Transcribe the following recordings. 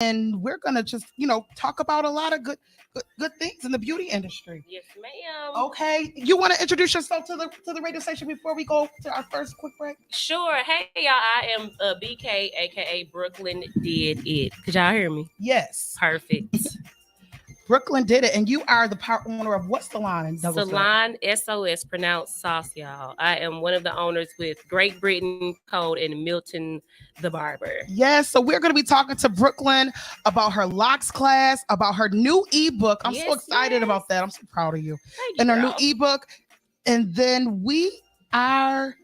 and we're gonna just talk about a lot of good things in the beauty industry. Yes, ma'am. Okay, you want to introduce yourself to the radio station before we go to our first quick break? Sure. Hey, y'all. I am BK, aka Brooklyn Did It. Could y'all hear me? Yes. Perfect. Brooklyn did it, and you are the part owner of what salon in Douglasville? Salon SOS, pronounced sauce, y'all. I am one of the owners with Great Britain Code and Milton the Barber. Yes, so we're going to be talking to Brooklyn about her locks class, about her new ebook. I'm so excited about that. I'm so proud of you. And her new ebook. And then we are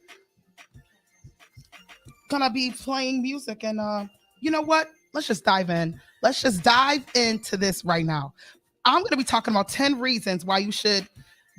going to be playing music. And you know what? Let's just dive in. Let's just dive into this right now. I'm going to be talking about 10 reasons why you should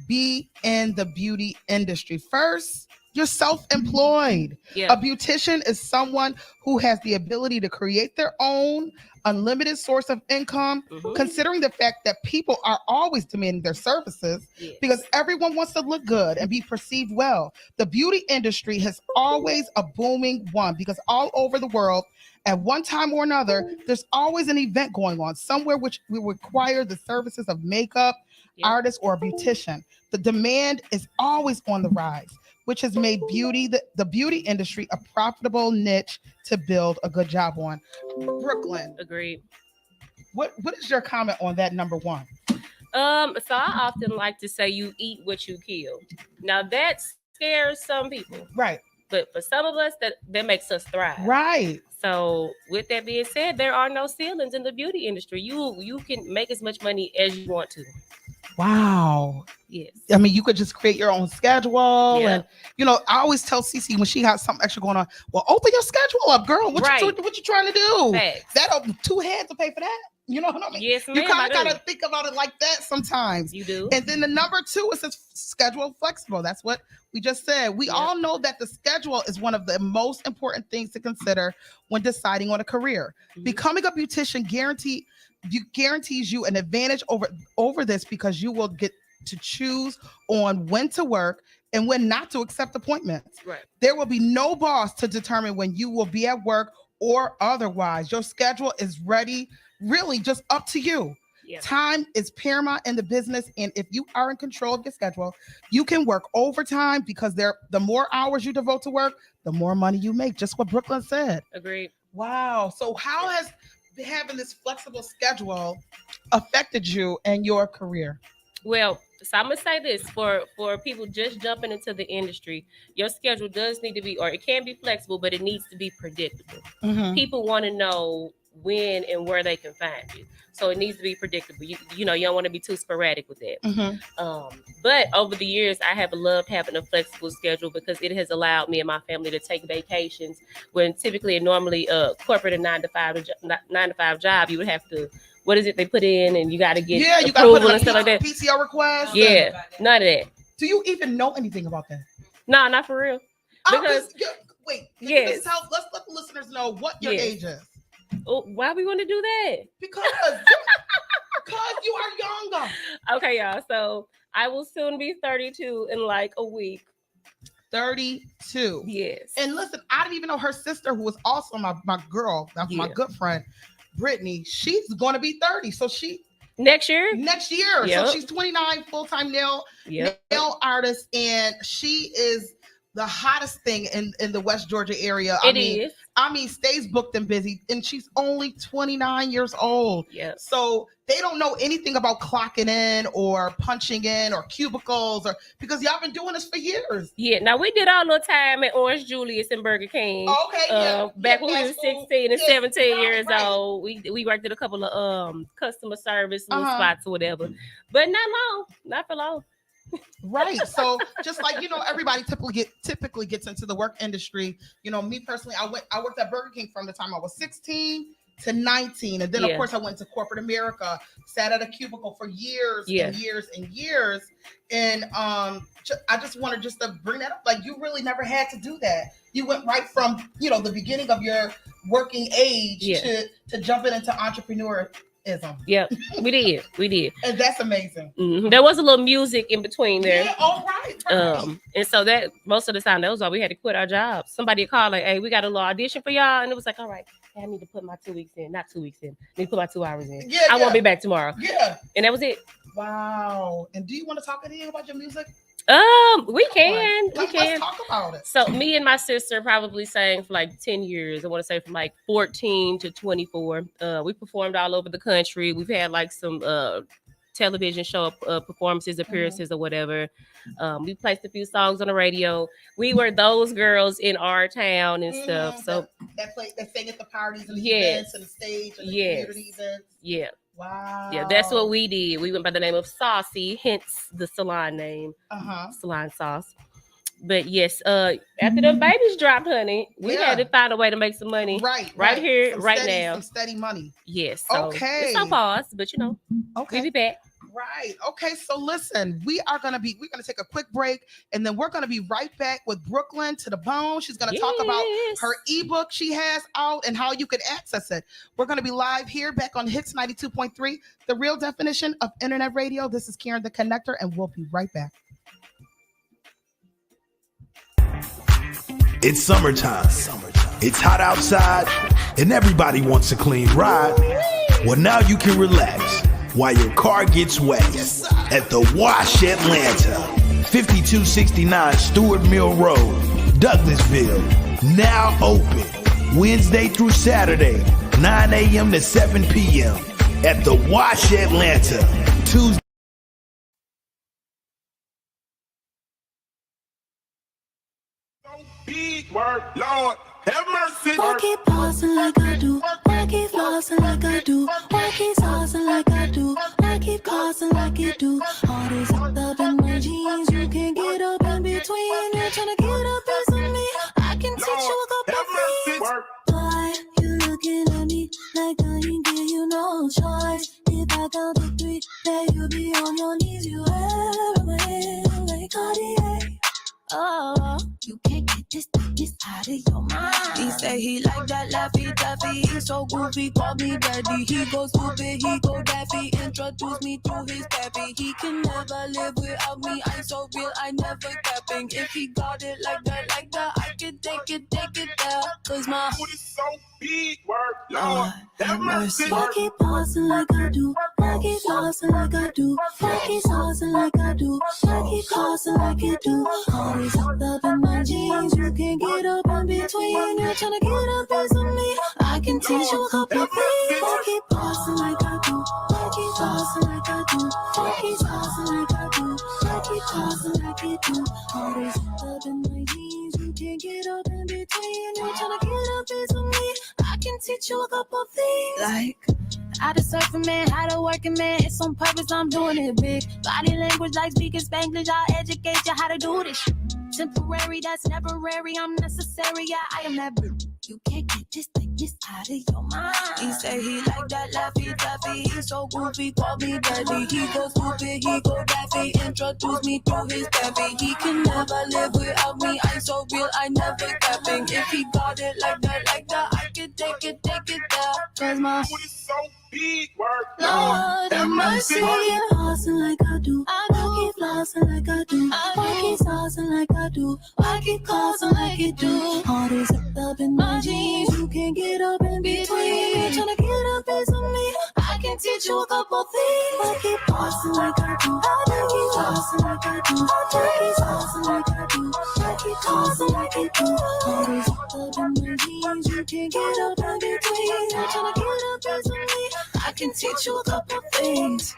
be in the beauty industry. First, you're self-employed. Yeah. A beautician is someone who has the ability to create their own unlimited source of income, considering the fact that people are always demanding their services because everyone wants to look good and be perceived well. The beauty industry has always a booming one because all over the world, at one time or another, there's always an event going on somewhere which will require the services of makeup, artist, or a beautician. The demand is always on the rise, which has made the beauty industry a profitable niche to build a good job on. Brooklyn. Agreed. What is your comment on that, number one? So I often like to say you eat what you kill. Now that scares some people. Right. But for some of us, that makes us thrive. Right. So with that being said, there are no ceilings in the beauty industry. You can make as much money as you want to. Wow. Yes. I mean, you could just create your own schedule. And, I always tell Cece when she has something extra going on, well, open your schedule up, girl. What you trying to do? Facts. That'll 2 hands to pay for that. You know what I mean? Yes, ma'am. You kind of got to think about it like that sometimes. You do. And then the number 2 is schedule flexible. That's what we just said. We all know that the schedule is one of the most important things to consider when deciding on a career. Becoming a beautician guarantees you an advantage over this because you will get to choose on when to work and when not to accept appointments. Right. There will be no boss to determine when you will be at work or otherwise. Your schedule is really just up to you. Yeah. Time is paramount in the business, and if you are in control of your schedule, you can work overtime because the more hours you devote to work, the more money you make. Just what Brooklyn said. Agreed. Wow. So how has having this flexible schedule affected you and your career? Well, so I'm gonna say this for people just jumping into the industry, your schedule does need to be, or it can be flexible, but it needs to be predictable. People want to know when and where they can find you, so it needs to be predictable. You don't want to be too sporadic with that. But over the years, I have loved having a flexible schedule because it has allowed me and my family to take vacations when typically and normally corporate and 9 to 5 job, you would have to. What is it they put in and you got to get approval and stuff like that? PTO request? Yeah, none of that. Do you even know anything about that? No, not for real. Because wait, yes. Let's let the listeners know what your age is. Oh, why we want to do that? Because you are younger. Okay, y'all. So I will soon be 32 in like a week. 32. Yes. And listen, I didn't even know her sister, who was also my girl, that's my good friend, Brittany. She's going to be 30. So next year. Yep. So she's 29, full-time nail artist, and she is the hottest thing in the West Georgia area. I mean, stays booked and busy, and she's only 29 years old. Yeah. So they don't know anything about clocking in or punching in or cubicles, or because y'all been doing this for years. Yeah. Now we did our little time at Orange Julius and Burger King. Okay. Back when we were 16 and 17 years old, we worked at a couple of customer service little spots or whatever, but not for long. Right. So just like, everybody typically gets into the work industry. Me personally, I worked at Burger King from the time I was 16 to 19. And then of course I went to corporate America, sat at a cubicle for years and years and years. And I just wanted to bring that up. Like, you really never had to do that. You went right from, the beginning of your working age to jumping into entrepreneurism. Yeah, we did. And that's amazing. There was a little music in between there. Yeah, all right. And so that most of the time, that was why we had to quit our jobs. Somebody called like, hey, we got a little audition for y'all. And it was like, all right, okay, I need to put my 2 weeks in. Not 2 weeks in. I need to put my 2 hours in. I won't be back tomorrow. Yeah. And that was it. Wow. And do you want to talk anything about your music? We can. Let's talk about it. So me and my sister probably sang for like 10 years. I want to say from like 14 to 24. We performed all over the country. We've had like some television show performances, appearances, or whatever. We placed a few songs on the radio. We were those girls in our town and stuff. So that sang at the parties and the events and the stage and the community events. Yeah. Wow. Yeah, that's what we did. We went by the name of Saucy, hence the salon name. Salon Sauce. But yes, after the babies dropped, honey, we had to find a way to make some money. Right here, some right steady, now. Some steady money. Yes. So it's on pause, but we'll be back. Right. Okay. So listen, we're gonna take a quick break, and then we're gonna be right back with Brooklyn to the Bone. She's gonna talk about her ebook she has out and how you can access it. We're gonna be live here back on Hits 92.3, the real definition of internet radio. This is Karen the Connector, and we'll be right back. It's summertime. It's hot outside, and everybody wants a clean ride. Well, now you can relax while your car gets wet at the Wash Atlanta, 5269 Stewart Mill Road, Douglasville. Now open Wednesday through Saturday, 9 a.m. to 7 p.m. at the Wash Atlanta. Tuesday. Big word, Lord, have mercy. Why keep pausing like I do? Why keep flossing like I do? Why keep saucing like I do? Why keep causing like you do? All this up in my jeans, you can't get up in between. You're trying to get up in me. I can teach you a couple things. Why you looking at me like I ain't give you no choice? If I count to 3, then you'll be on your knees. You have my hand like Cartier. Oh, you can't get this out of your mind. He say he like that Laffy Taffy. He's so goofy, call me daddy. He go stupid, he go daffy. Introduce me to his pappy. He can never live without me. I'm so real, I never capping. If he got it like that, I can take it there. Cause my foot is so big, word, Lord, have mercy. Why keep pausing like I do? Why keep flossing like I do? Why keep saucing like I do? Why keep causing like you do? Always up in my jeans, you can't get up in between. You're trying to get up in me. I can teach you a couple things. Why keep pausing like I do? Why keep flossing like I do? Why keep saucing like I do? Why keep causing like you do? Always up in my jeans, you can't get up in between. You're trying to get up in me. I can teach you a couple things. Like how to surf a man, how to work a man. It's on purpose, I'm doing it big. Body language like speaking Spanglish. I'll educate you how to do this. Temporary, that's temporary. I'm necessary, yeah, I am that bitch. You can't get this out of your mind. He say he like that Laffy Taffy. He's so goofy, call me daddy. He go stupid, he go daffy. Introduce me to his pappy. He can never live without me. I'm so real, I never capping. If he got it like that, I can take it there. Cause my foot is so big, word, Lord, have mercy. Why keep flossing like I do? Why keep flossing like I do? Why keep saucing like I do? Why keep causing like you do? All this up in my jeans, you can't get up in between. You're trying to get up in me. I can teach you a couple things. Why keep pausing like I do? Why keep flossing like I do? Why keep saucing like I do? Why keep causing like you do? All this up in my jeans, you can't get up in between. You're trying to get up in me. I can teach you a couple things.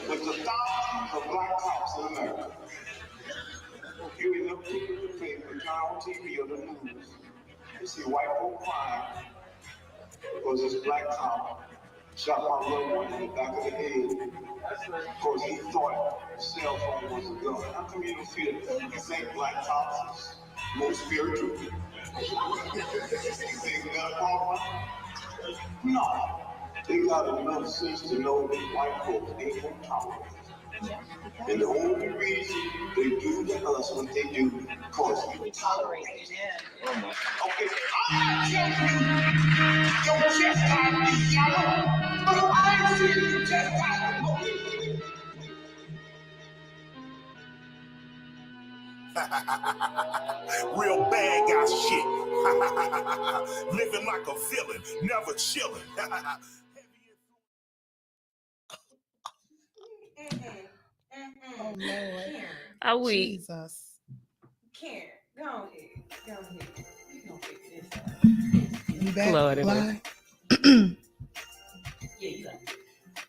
With the thousands of black cops in America, you in the paper, turn on TV or the news, you see white folk crying because this black cop shot my little one in the back of the head because he thought a cell phone was a gun. How come you don't feel it? You think black cops is more spiritual? You think that part? No. They got enough sense to know that white folks ain't gonna tolerate it. And the only reason they do to us what they do because we tolerate it. Okay, I'm not telling you your chest time is yellow, but I'm seeing your chest time. Real bad guy shit. Living like a villain, never chilling. Oh Lord. Are we? Jesus. Karen, go ahead. We gonna fix this. You back? Lord, Fly? Yeah, you got it.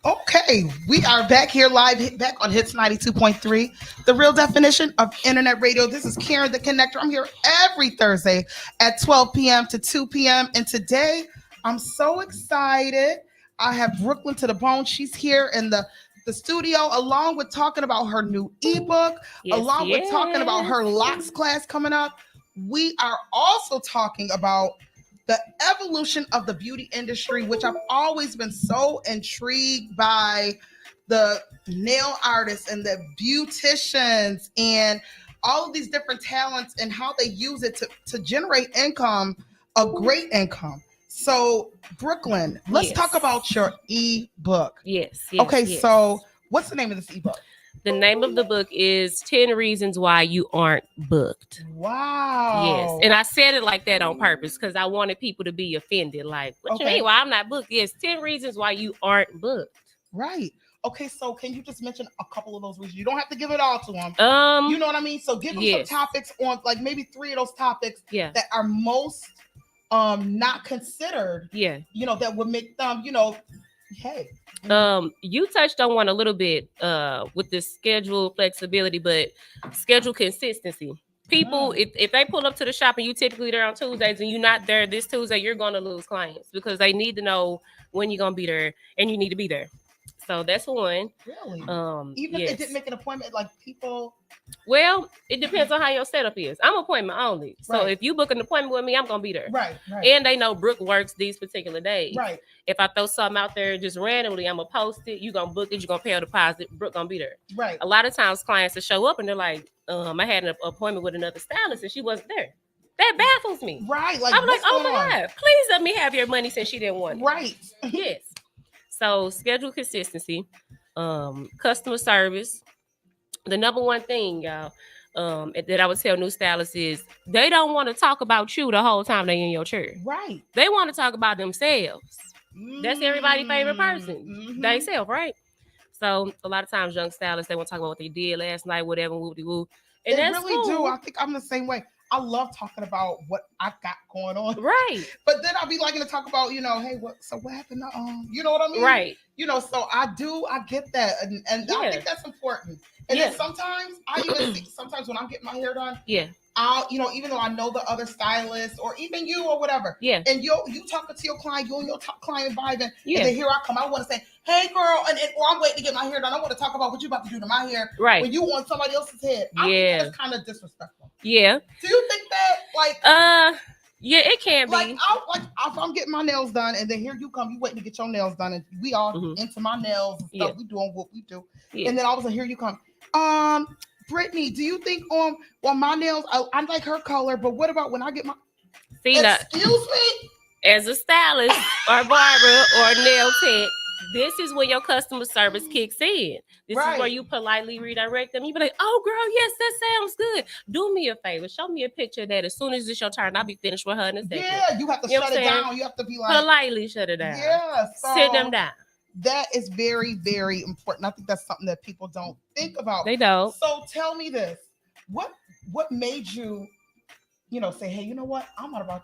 Okay, we are back here live, back on Hits 92.3, the real definition of internet radio. This is Karen the Connector. I'm here every Thursday at 12 p.m. to 2 p.m. And today, I'm so excited. I have Brooklyn to the bone. She's here in the studio, along with talking about her new ebook, along with talking about her locks class coming up. We are also talking about the evolution of the beauty industry, which I've always been so intrigued by, the nail artists and the beauticians and all of these different talents and how they use it to generate income, a great income. So, Brooklyn, let's talk about your ebook. Yes. Okay, so what's the name of this ebook? The name of the book is 10 Reasons Why You Aren't Booked. Wow. Yes. And I said it like that on purpose because I wanted people to be offended. Like, what you mean? Why I'm not booked? Yes, 10 reasons why you aren't booked. Right. Okay, so can you just mention a couple of those reasons? You don't have to give it all to them. You know what I mean? So give them some topics on, like, maybe 3 of those topics that are most not considered. Yeah. You know, that would make them, you know, hey. You touched on one a little bit with the schedule flexibility, but schedule consistency. People, if they pull up to the shop and you typically there on Tuesdays and you're not there this Tuesday, you're going to lose clients because they need to know when you're going to be there and you need to be there. So that's one. Really? Even if they didn't make an appointment, like people. Well, it depends on how your setup is. I'm appointment only. So if you book an appointment with me, I'm going to be there. Right. And they know Brooke works these particular days. Right. If I throw something out there just randomly, I'm going to post it. You're going to book it. You're going to pay a deposit. Brooke going to be there. Right. A lot of times clients will show up and they're like, I had an appointment with another stylist and she wasn't there. That baffles me. Right. Like, I'm like, oh my God, please let me have your money since she didn't want it. Right. Yes. So schedule consistency, customer service. The number one thing, y'all, that I would tell new stylists is they don't want to talk about you the whole time they in your chair. Right. They want to talk about themselves. That's everybody's favorite person. They self, right? So a lot of times young stylists, they want to talk about what they did last night, whatever, whoop-de-whoop. And they that's really do. I think I'm the same way. I love talking about what I've got going on. Right. But then I'll be liking to talk about, you know, hey, what happened to, you know what I mean? Right. You know, so I get that. And I think that's important. And then sometimes I even think sometimes when I'm getting my hair done, I'll, you know, even though I know the other stylist or even you or whatever, and you talking to your client, you and your client vibing, and then here I come, I want to say, hey girl, or I'm waiting to get my hair done. I want to talk about what you about to do to my hair, right? When you on somebody else's head, I think that's kind of disrespectful. Yeah. Do you think that, like, yeah, it can be. If I'm getting my nails done, and then here you come, you waiting to get your nails done, and we all into my nails and stuff. We doing what we do, and then all of a sudden here you come. Brittany, do you think well, my nails, I like her color, but what about when I get my excuse me? As a stylist or barber or nail tech, this is when your customer service kicks in. This is where you politely redirect them. You be like, oh girl, yes, that sounds good. Do me a favor. Show me a picture of that. As soon as it's your turn, I'll be finished with her in a second. Yeah, you have to shut it down. You have to be like politely shut it down. Yeah. So sit them down. That is very, very important. I think that's something that people don't think about. They don't. So tell me this. What made you, you know, say, hey, you know what?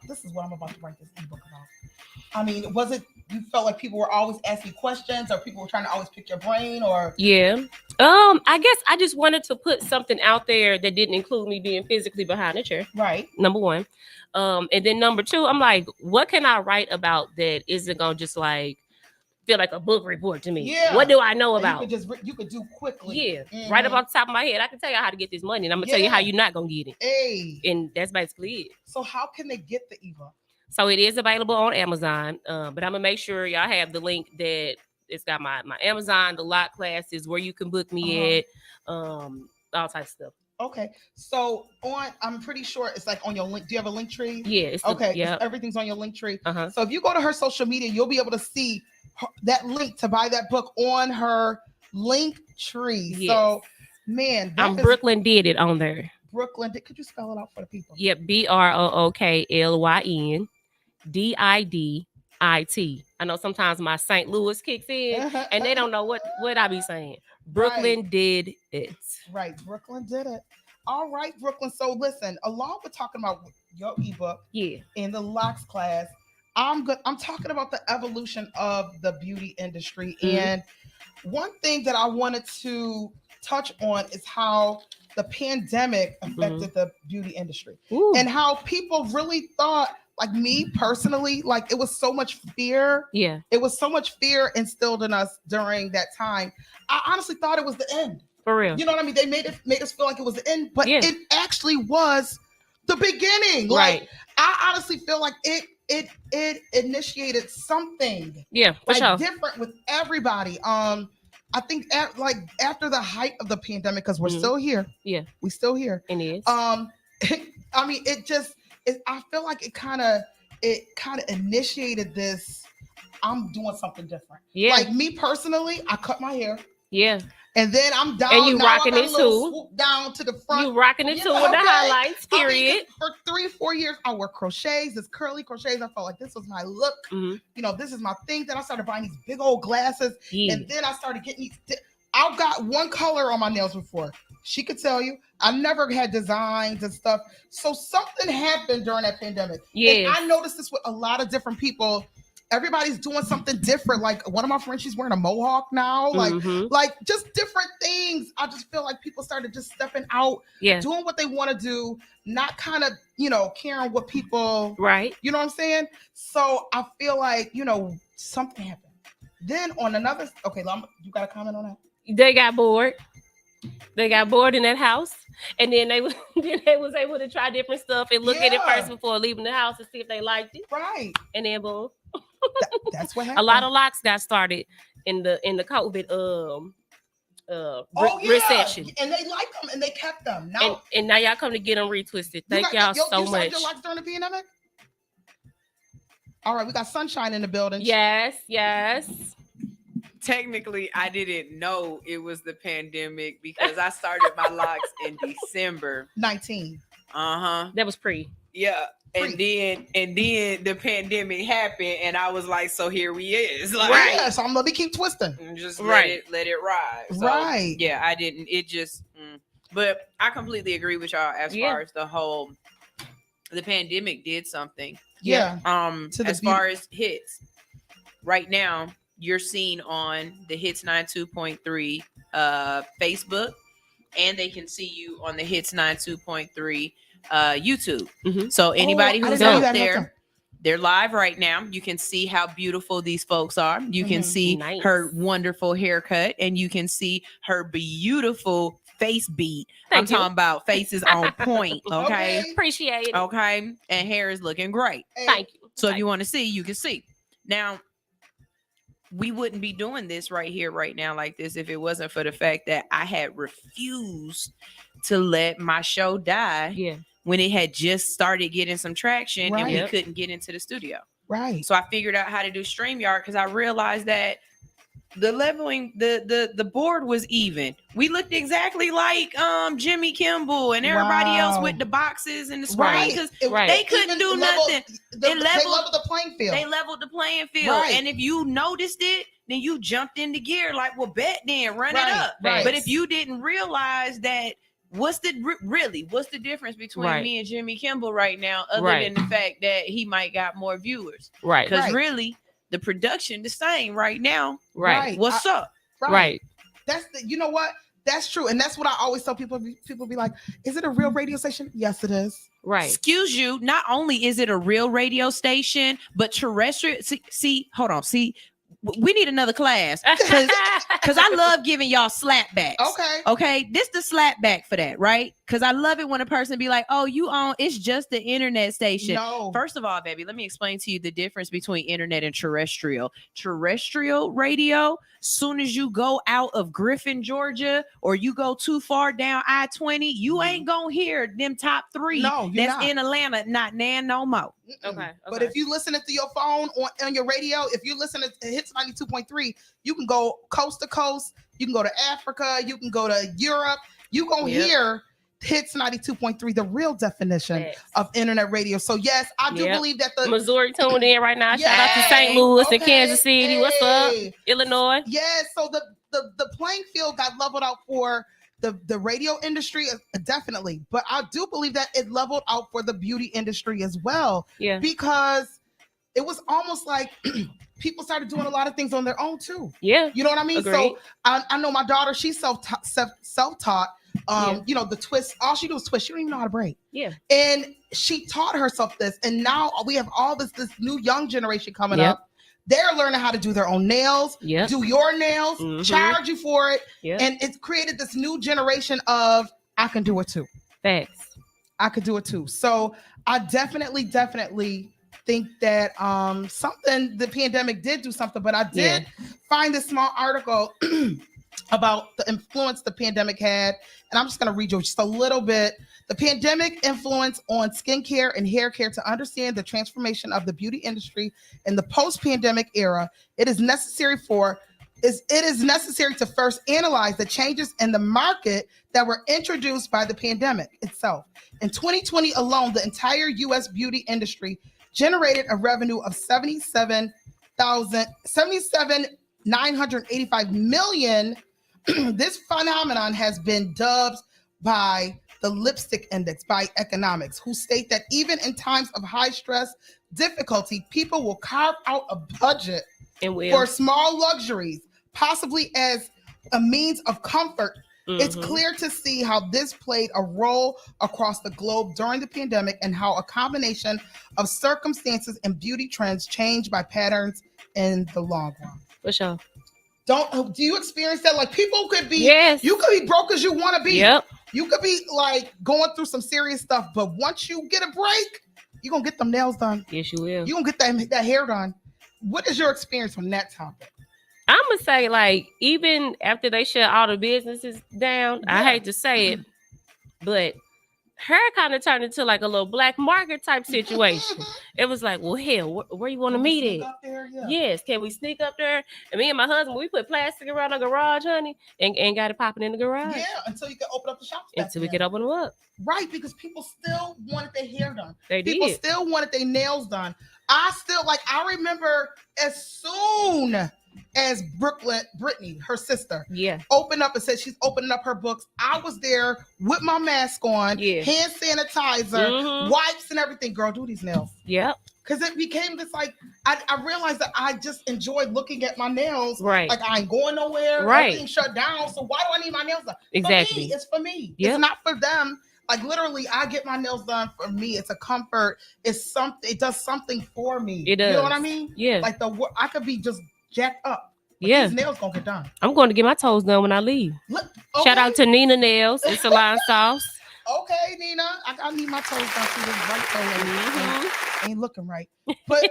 This is what I'm about to write this ebook about. I mean, was it you felt like people were always asking questions or people were trying to always pick your brain or? Yeah. I guess I just wanted to put something out there that didn't include me being physically behind the chair. Right. Number one. And then number two, I'm like, what can I write about that isn't going to just like feel like a book report to me. Yeah. What do I know And about? you could do quickly. Yeah. Right up off the top of my head, I can tell you how to get this money, and I'm gonna tell you how you're not gonna get it. Hey. And that's basically it. So how can they get the ebook? So it is available on Amazon, but I'm gonna make sure y'all have the link that it's got my Amazon, the lock classes, where you can book me at, all types of stuff. Okay, so I'm pretty sure it's like on your link. Do you have a link tree? Yeah. Okay. Everything's on your link tree. Uh-huh. So if you go to her social media, you'll be able to see that link to buy that book on her link tree. Yes. So, man, Brooklyn did it on there. Brooklyn. Could you spell it out for the people? Yep. BROOKLYN DIDIT. I know sometimes my St. Louis kicks in and they don't know what I be saying. Brooklyn did it. Right. Brooklyn did it. All right, Brooklyn. So listen, along with talking about your ebook in the locks class, I'm talking about the evolution of the beauty industry. And one thing that I wanted to touch on is how the pandemic affected the beauty industry and how people really thought, like me personally, like it was so much fear. Yeah. It was so much fear instilled in us during that time. I honestly thought it was the end. For real. You know what I mean? They made us feel like it was the end, but it actually was the beginning. Right. Like I honestly feel like it initiated something. Yeah, for sure. Different with everybody. I think after the height of the pandemic, because we're still here. Yeah. We still here. It is. I mean, I feel like it kind of initiated this. I'm doing something different. Yeah. Like me personally, I cut my hair. Yeah. And then I'm down. And you rocking it too. Down to the front. You rocking it too with the highlights, period. For 3-4 years, I wore crochets, this curly crochets. I felt like this was my look. You know, this is my thing. Then I started buying these big old glasses. And then I started getting these. I've got one color on my nails before. She could tell you. I never had designs and stuff. So something happened during that pandemic. Yeah. And I noticed this with a lot of different people. Everybody's doing something different. Like one of my friends, she's wearing a mohawk now. Like just different things. I just feel like people started just stepping out, doing what they want to do, not kind of, caring what people, you know what I'm saying? So I feel like, something happened. Then on another, you got a comment on that? They got bored. They got bored in that house, and then they was able to try different stuff and look at it first before leaving the house to see if they liked it. Right. And then boom. That's what happened. A lot of locks got started in the COVID recession, and they like them and they kept them. Now and now y'all come to get them retwisted. Thank y'all so much. Your locks during the pandemic? All right, we got Sunshine in the building. Yes. Technically, I didn't know it was the pandemic because I started my locks in December 19. That was pre. Yeah. And then the pandemic happened, and I was like, "So here we is." Like, right. So I'm gonna keep twisting. And just let it ride. So, right. Yeah, I didn't. It just. But I completely agree with y'all as far as the pandemic did something. Yeah. As far as hits, right now you're seen on the Hits 92.3 Facebook, and they can see you on the Hits 92.3 YouTube. So anybody who's out there, they're live right now. You can see how beautiful these folks are. You can see her wonderful haircut, and you can see her beautiful face beat. I'm talking about faces on point. Okay. Appreciate it. Okay. And hair is looking great. Thank you. So if you want to see, you can see. Now, we wouldn't be doing this right here, right now, like this, if it wasn't for the fact that I had refused to let my show die when it had just started getting some traction and we couldn't get into the studio. Right. So I figured out how to do StreamYard because I realized that the leveling, the board was even. We looked exactly like Jimmy Kimball and everybody else with the boxes and the screen because they couldn't do nothing. They leveled the playing field. They leveled the playing field. Right. And if you noticed it, then you jumped into gear like, well, bet then, run it up. Right. But if you didn't realize that, what's the difference between me and Jimmy Kimball right now, other than the fact that he might got more viewers? Right. Because really, the production the same right now. Right. What's up? Right. That's you know what? That's true. And that's what I always tell people. People be like, is it a real radio station? Yes, it is. Right. Excuse you. Not only is it a real radio station, but terrestrial. See, hold on. See, we need another class because I love giving y'all slapbacks. Okay. This the slapback for that, right? Because I love it when a person be like, oh, you own, it's just the internet station. No. First of all, baby, let me explain to you the difference between internet and terrestrial. Terrestrial radio, soon as you go out of Griffin, Georgia, or you go too far down I-20, you ain't gonna hear them top three that's in Atlanta, not nan no more. Okay. But if you listen to your phone on your radio, if you listen to Hits 92.3, you can go coast to coast. You can go to Africa. You can go to Europe. You gonna hear Hits 92.3, the real definition of internet radio. So yes, I do believe that the Missouri tuned in right now. Shout out to St. Louis and Kansas City. What's up, Illinois? Yes. So the playing field got leveled out for the radio industry, definitely. But I do believe that it leveled out for the beauty industry as well. Yeah. Because it was almost like people started doing a lot of things on their own too. Yeah. You know what I mean? Agreed. So I know my daughter, she's self-taught. You know, the twist, all she do is twist. She don't even know how to braid. Yeah. And she taught herself this. And now we have all this new young generation coming up. They're learning how to do their own nails, do your nails, charge you for it. And it's created this new generation of, I can do it too. Thanks. I could do it too. So I definitely think that the pandemic did do something, but I did find this small article about the influence the pandemic had. And I'm just going to read you just a little bit. The pandemic influence on skincare and hair care. To understand the transformation of the beauty industry in the post-pandemic era, it is necessary to first analyze the changes in the market that were introduced by the pandemic itself. In 2020 alone, the entire U.S. beauty industry generated a revenue of $77,985 million. This phenomenon has been dubbed by the lipstick index by economics, who state that even in times of high stress difficulty, people will carve out a budget for small luxuries, possibly as a means of comfort. It's clear to see how this played a role across the globe during the pandemic and how a combination of circumstances and beauty trends change by patterns in the long run. For sure. Do you experience that? Like, people could be, you could be broke as you want to be. Yep. You could be like going through some serious stuff, but once you get a break, you're going to get them nails done. Yes, you will. You're going to get that hair done. What is your experience on that topic? I'm going to say, like, even after they shut all the businesses down, I hate to say it, but her kind of turned into like a little black market type situation. It was like, well, hell, where you want to meet at? Yes, can we sneak up there? And me and my husband, we put plastic around the garage, honey, and got it popping in the garage. Yeah, until you can open up the shops. Until we could open them up. Right, because people still wanted their hair done. People still wanted their nails done. I remember as soon as Brittany, her sister, opened up and said she's opening up her books, I was there with my mask on, hand sanitizer, wipes and everything. Girl, do these nails. Yep. Because it became this, like, I realized that I just enjoyed looking at my nails. Right. Like, I ain't going nowhere. Right. Everything shut down. So why do I need my nails done? Exactly. For me, it's for me. Yep. It's not for them. Like, literally, I get my nails done for me. It's a comfort. It's something. It does something for me. It does. You know what I mean? Yeah. Like, I could be just jacked up. Yeah. These nails gonna get done. I'm going to get my toes done when I leave. Shout out to Nina Nails and Salon Sauce. Okay, Nina. I need my toes done through this right toe. Ain't looking right. But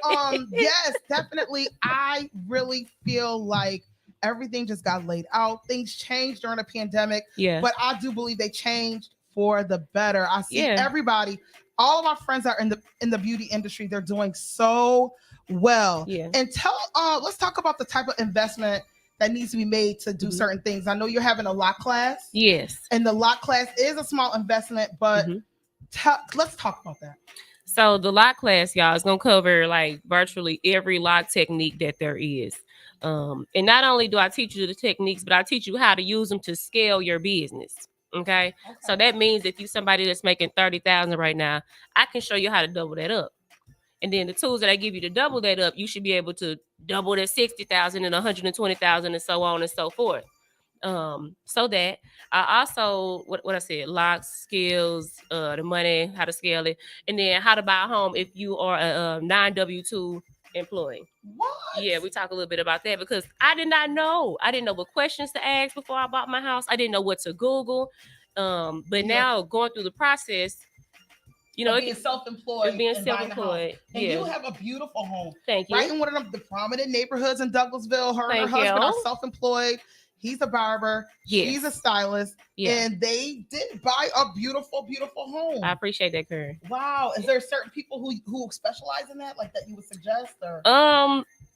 yes, definitely. I really feel like everything just got laid out. Things changed during the pandemic. Yeah. But I do believe they changed for the better. I see everybody, all of our friends are in the beauty industry. They're doing so well. Yeah. And let's talk about the type of investment that needs to be made to do certain things. I know you're having a lock class. Yes. And the lock class is a small investment, but let's talk about that. So the lock class, y'all, is going to cover like virtually every lock technique that there is. And not only do I teach you the techniques, but I teach you how to use them to scale your business. Okay. So that means if you're somebody that's making $30,000 right now, I can show you how to double that up. And then the tools that I give you to double that up, you should be able to double that 60,000 and 120,000 and so on and so forth. So that I also, what I said, locks, skills, the money, how to scale it, and then how to buy a home if you are a non-W2 employee. What? Yeah, we talk a little bit about that because I did not know. I didn't know what questions to ask before I bought my house. I didn't know what to Google. But now going through the process, you know, being self-employed, being and buying a house. self-employed. And Yeah. you have a beautiful home. Thank you. Right in one of the prominent neighborhoods in Douglasville. Her and her Thank husband you. are self-employed. He's a barber. Yes. She's a stylist. Yeah. And they did buy a beautiful, beautiful home. I appreciate that, Karen. Wow. Is there certain people who specialize in that, like that you would suggest? Or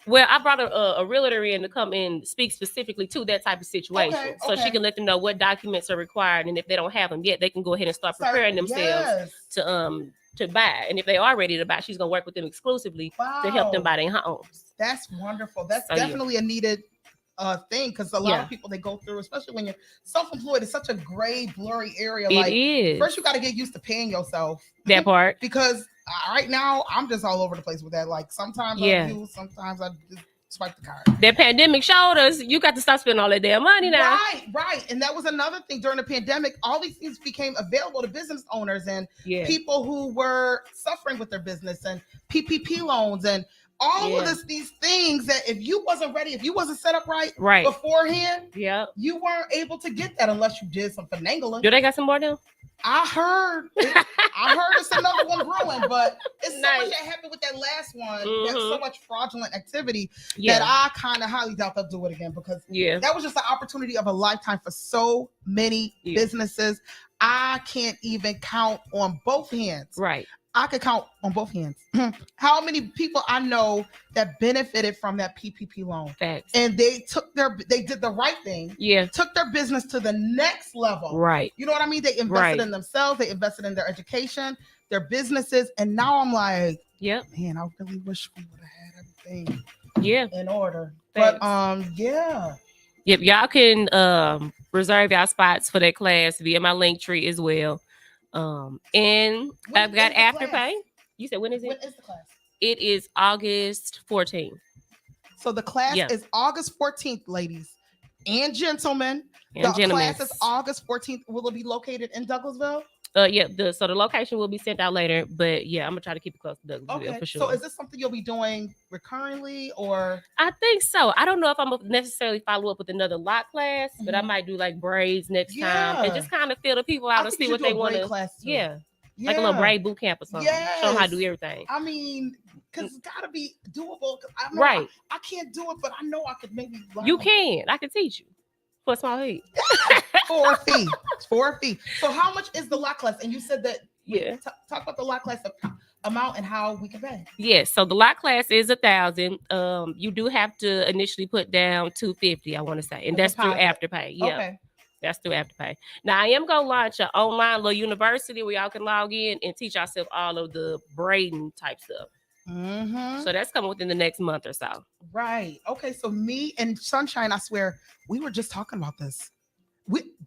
Well, I brought a realtor in to come and speak specifically to that type of situation, so she can let them know what documents are required, and if they don't have them yet, they can go ahead and start preparing themselves to buy. And if they are ready to buy, she's gonna work with them exclusively to help them buy their homes. That's wonderful. That's definitely a needed thing, because a lot of people they go through, especially when you're self-employed, it's such a gray, blurry area. It is. First you got to get used to paying yourself. That part. Because right now I'm just all over the place with that. Like sometimes I do, sometimes I just swipe the card. That pandemic showed us you got to stop spending all that damn money now. Right. And that was another thing during the pandemic. All these things became available to business owners and people who were suffering with their business, and PPP loans and all of these things that if you wasn't ready, if you wasn't set up right beforehand, you weren't able to get that unless you did some finagling. Do they got some more now? I heard it's another one brewing, but it's so much that happened with that last one. There's so much fraudulent activity that I kind of highly doubt they'll do it again, because that was just the opportunity of a lifetime for so many businesses. I can't even count on both hands. Right. I could count on both hands how many people I know that benefited from that PPP loan. Facts. And they did the right thing. Yeah. Took their business to the next level. Right. You know what I mean? They invested in themselves. They invested in their education, their businesses. And now I'm like, man, I really wish we would have had everything in order. Facts. But Yep. Y'all can reserve y'all spots for that class via my link tree as well. And I've got Afterpay. You said when is it? When is the class? It is August 14th. So the class is August 14th, ladies and gentlemen. Class is August 14th. Will it be located in Douglasville? So the location will be sent out later, but I'm gonna try to keep it close to Douglasville for sure. So is this something you'll be doing recurrently, or? I think so. I don't know if I'm gonna necessarily follow up with another lot class, but I might do like braids next time and just kind of feel the people out and see what they want to. Like a little braid boot camp or something. Show them how to do everything. I mean, because it's gotta be doable. I can't do it, but I know I could maybe. You can. I can teach you. For a small fee. For a fee. So how much is the lot class? And you said that talk about the lot class amount and how we can pay. Yes. So the lot class is $1,000. You do have to initially put down $250, I want to say. And that's through Afterpay. Yeah. Okay. That's through Afterpay. Now I am gonna launch an online little university where y'all can log in and teach yourself all of the braiding type stuff. So that's coming within the next month or so. Right. Okay. So me and Sunshine, I swear, we were just talking about this.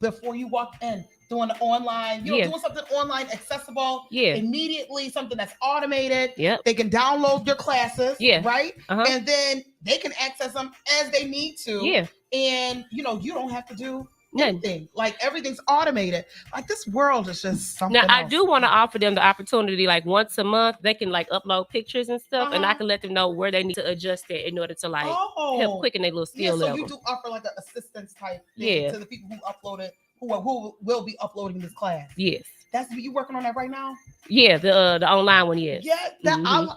Before you walked in, doing the online, doing something online accessible. Immediately, something that's automated. They can download your classes. Right. And then they can access them as they need to. And you don't have to do anything. Like everything's automated. Like this world is just something now else. I do want to offer them the opportunity, like once a month they can like upload pictures and stuff, and I can let them know where they need to adjust it in order to like help quicken their little skill level. So you do offer like an assistance type thing to the people who upload it, who will be uploading this class. Yes. That's you working on that right now? Yeah, the online one, yes. Yeah,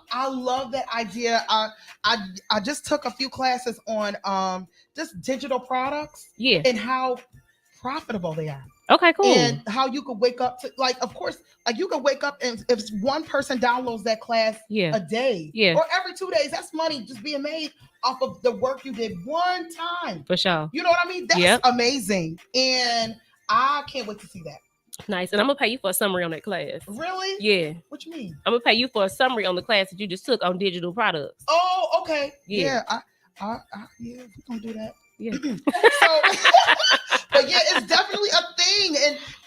I love that idea. I just took a few classes on just digital products and how profitable they are. Okay, cool. And how you could wake up to, like, of course, like you could wake up and if one person downloads that class a day or every 2 days, that's money just being made off of the work you did one time. For sure. You know what I mean? That's amazing. And I can't wait to see that. Nice. And I'm gonna pay you for a summary on that class. Really? Yeah. What you mean? I'm gonna pay you for a summary on the class that you just took on digital products. Oh, okay. Yeah. We're gonna do that. Yeah. But it's definitely a thing,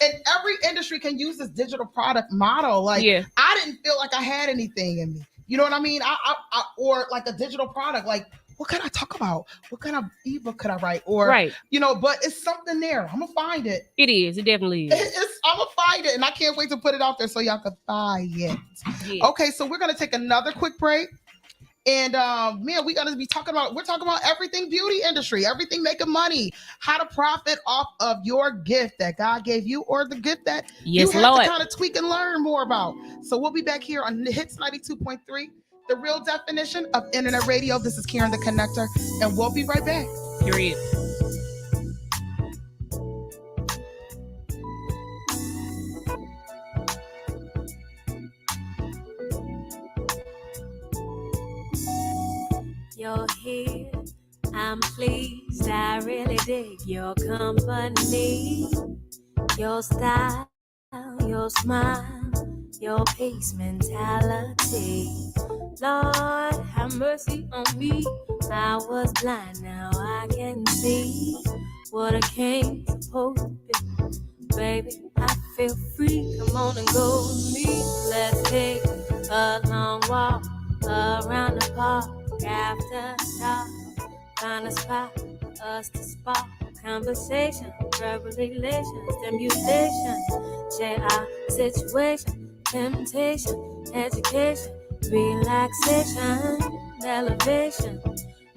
and every industry can use this digital product model. Like, I didn't feel like I had anything in me. You know what I mean? I or like a digital product. Like, what can I talk about? What kind of ebook could I write? Or but it's something there. I'm gonna find it. It is. It definitely is. I'm gonna find it, and I can't wait to put it out there so y'all can buy it. Yeah. Okay, so we're gonna take another quick break. And man, we're talking about everything beauty industry, everything making money, how to profit off of your gift that God gave you, or the gift that you have to kind of tweak and learn more about. So we'll be back here on the Hits 92.3, the real definition of internet radio. This is Karen the Connector, and we'll be right back. Period. You're here, I'm pleased, I really dig your company, your style, your smile, your peace mentality. Lord, have mercy on me, I was blind, now I can see what a king's supposed to be. Baby, I feel free, come on and go with me, let's take a long walk around the park. After dark, find a spot for us to spark conversation, verbal relations, stimulation, share our situation, temptation, education, relaxation, elevation.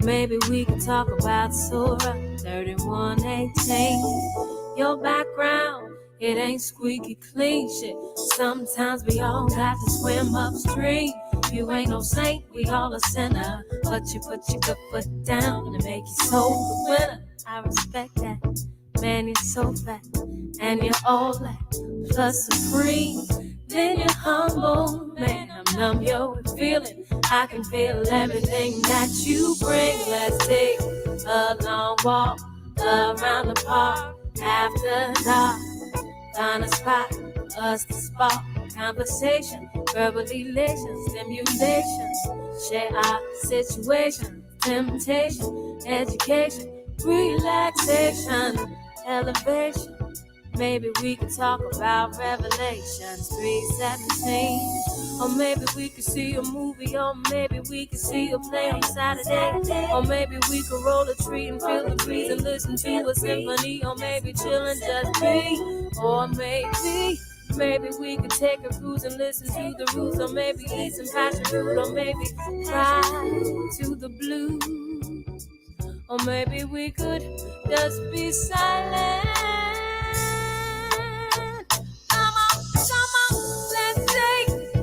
Maybe we could talk about Surah 31:18. Your background, it ain't squeaky clean shit. Sometimes we all got to swim upstream. You ain't no saint, we all a sinner. But you put your good foot down and make your soul the winner. I respect that. Man, you're so fat. And you're all that. Plus supreme. Then you're humble. Man, I'm numb, yo, feeling. I can feel everything that you bring. Let's take a long walk around the park. After dark, find a spot for us to spark conversation, verbal elation, stimulation, share our situation, temptation, education, relaxation, elevation. Maybe we could talk about Revelations 3:17. Or maybe we could see a movie, or maybe we could see a play on Saturday. Or maybe we could roll a tree and feel the breeze and listen to a symphony. Or maybe chill and just be. Or maybe we could take a cruise and listen to the roots. Or maybe eat some passion fruit. Or maybe cry to the blues. Or maybe we could just be silent. Come on, let's take a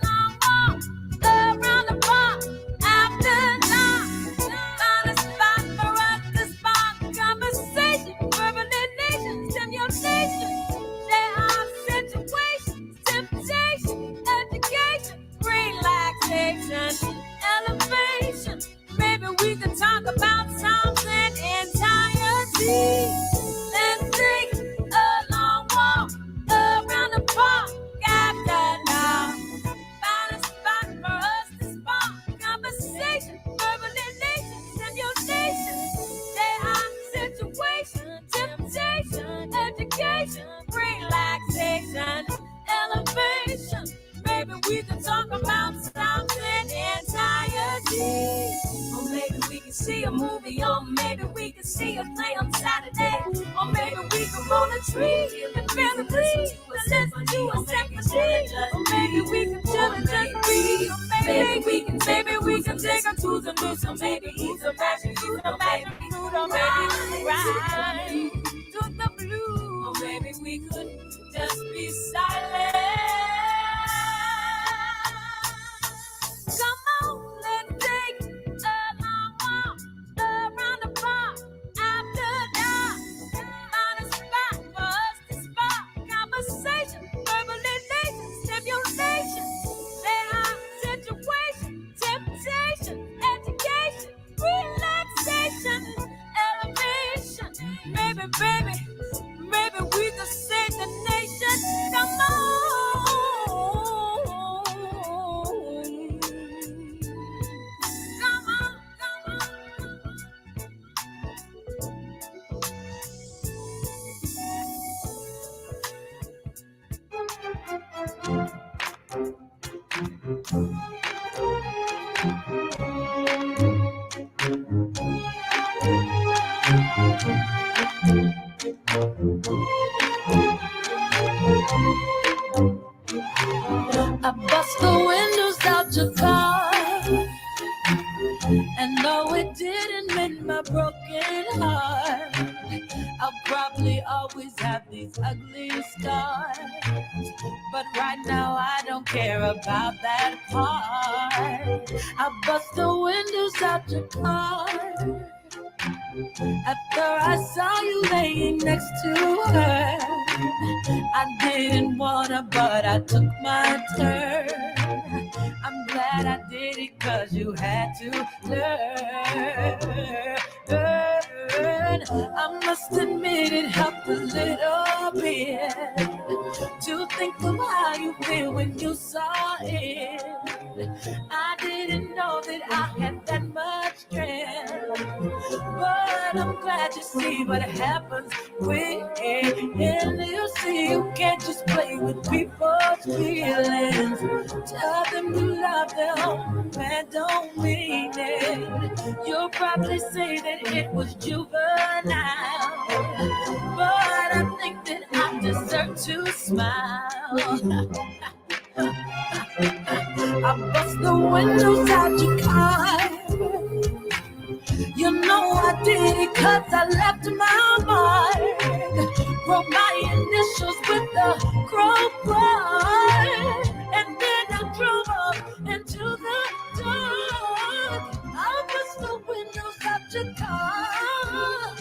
long walk around the park after dark. Find a spot for us to spark conversation, verbalization, stimulation, share our situation, temptation, education, relaxation, elevation. Maybe we could talk about something entirety. Let's take a long walk around the park after dark. Find a spot for us to spark conversation, verbalization, stimulation, share our situation, temptation, education, relaxation, elevation. Maybe we could talk about something entirety. Or maybe we could see a movie, or maybe we could see a play on Saturday. Or maybe we could roll a tree and feel the breeze, listen to a symphony. Or maybe we could chill and just breathe. Maybe we can take our tools and do some, maybe eat some magic food, or maybe food, or maybe ride to the blue. Or maybe we could just be silent. Come on, let's take a long walk around the park after dark. Find a spot for us to spark conversation, verbalization, stimulation, share our situation, temptation, education, relaxation, elevation. Maybe we could save the nation. Come on. I bust the windows out your car. but right now I don't care about that part. I bust the windows out your car after I saw you laying next to her. I didn't wanna, but I took my turn. I'm glad I did it, cause you had to learn. I must admit it helped a little bit to think of how you feel when you saw it. I didn't know that I had that much strength, but I'm glad you see what happens when you see you can't just play with people's feelings. Tell them you love them and don't mean it. You'll probably say that it was juvenile, but I think that I deserve to smile. I bust the windows out your car. You know I did it cause I left my mark. Wrote my initials with the crowbar, and then I drove up into the dark. I bust the windows out your car.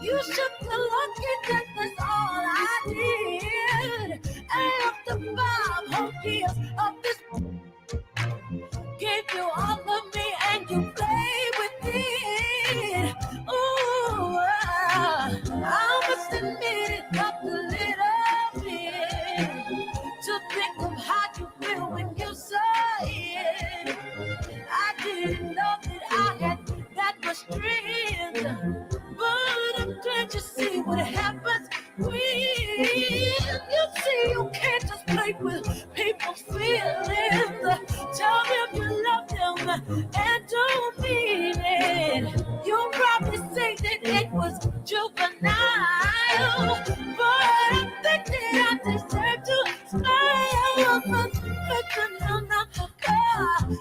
You should be lucky that that's all I did. After 5 whole years of this, gave you all of me and you play with it. Ooh, I must admit it helped a little bit to think of how you feel when you saw it. I didn't know that I had that much strength, but I'm glad you see what happens when you see you can't just play with people's feelings. Tell them you love them and don't mean it. You'll probably say that it was juvenile, but I think that I deserve to smile.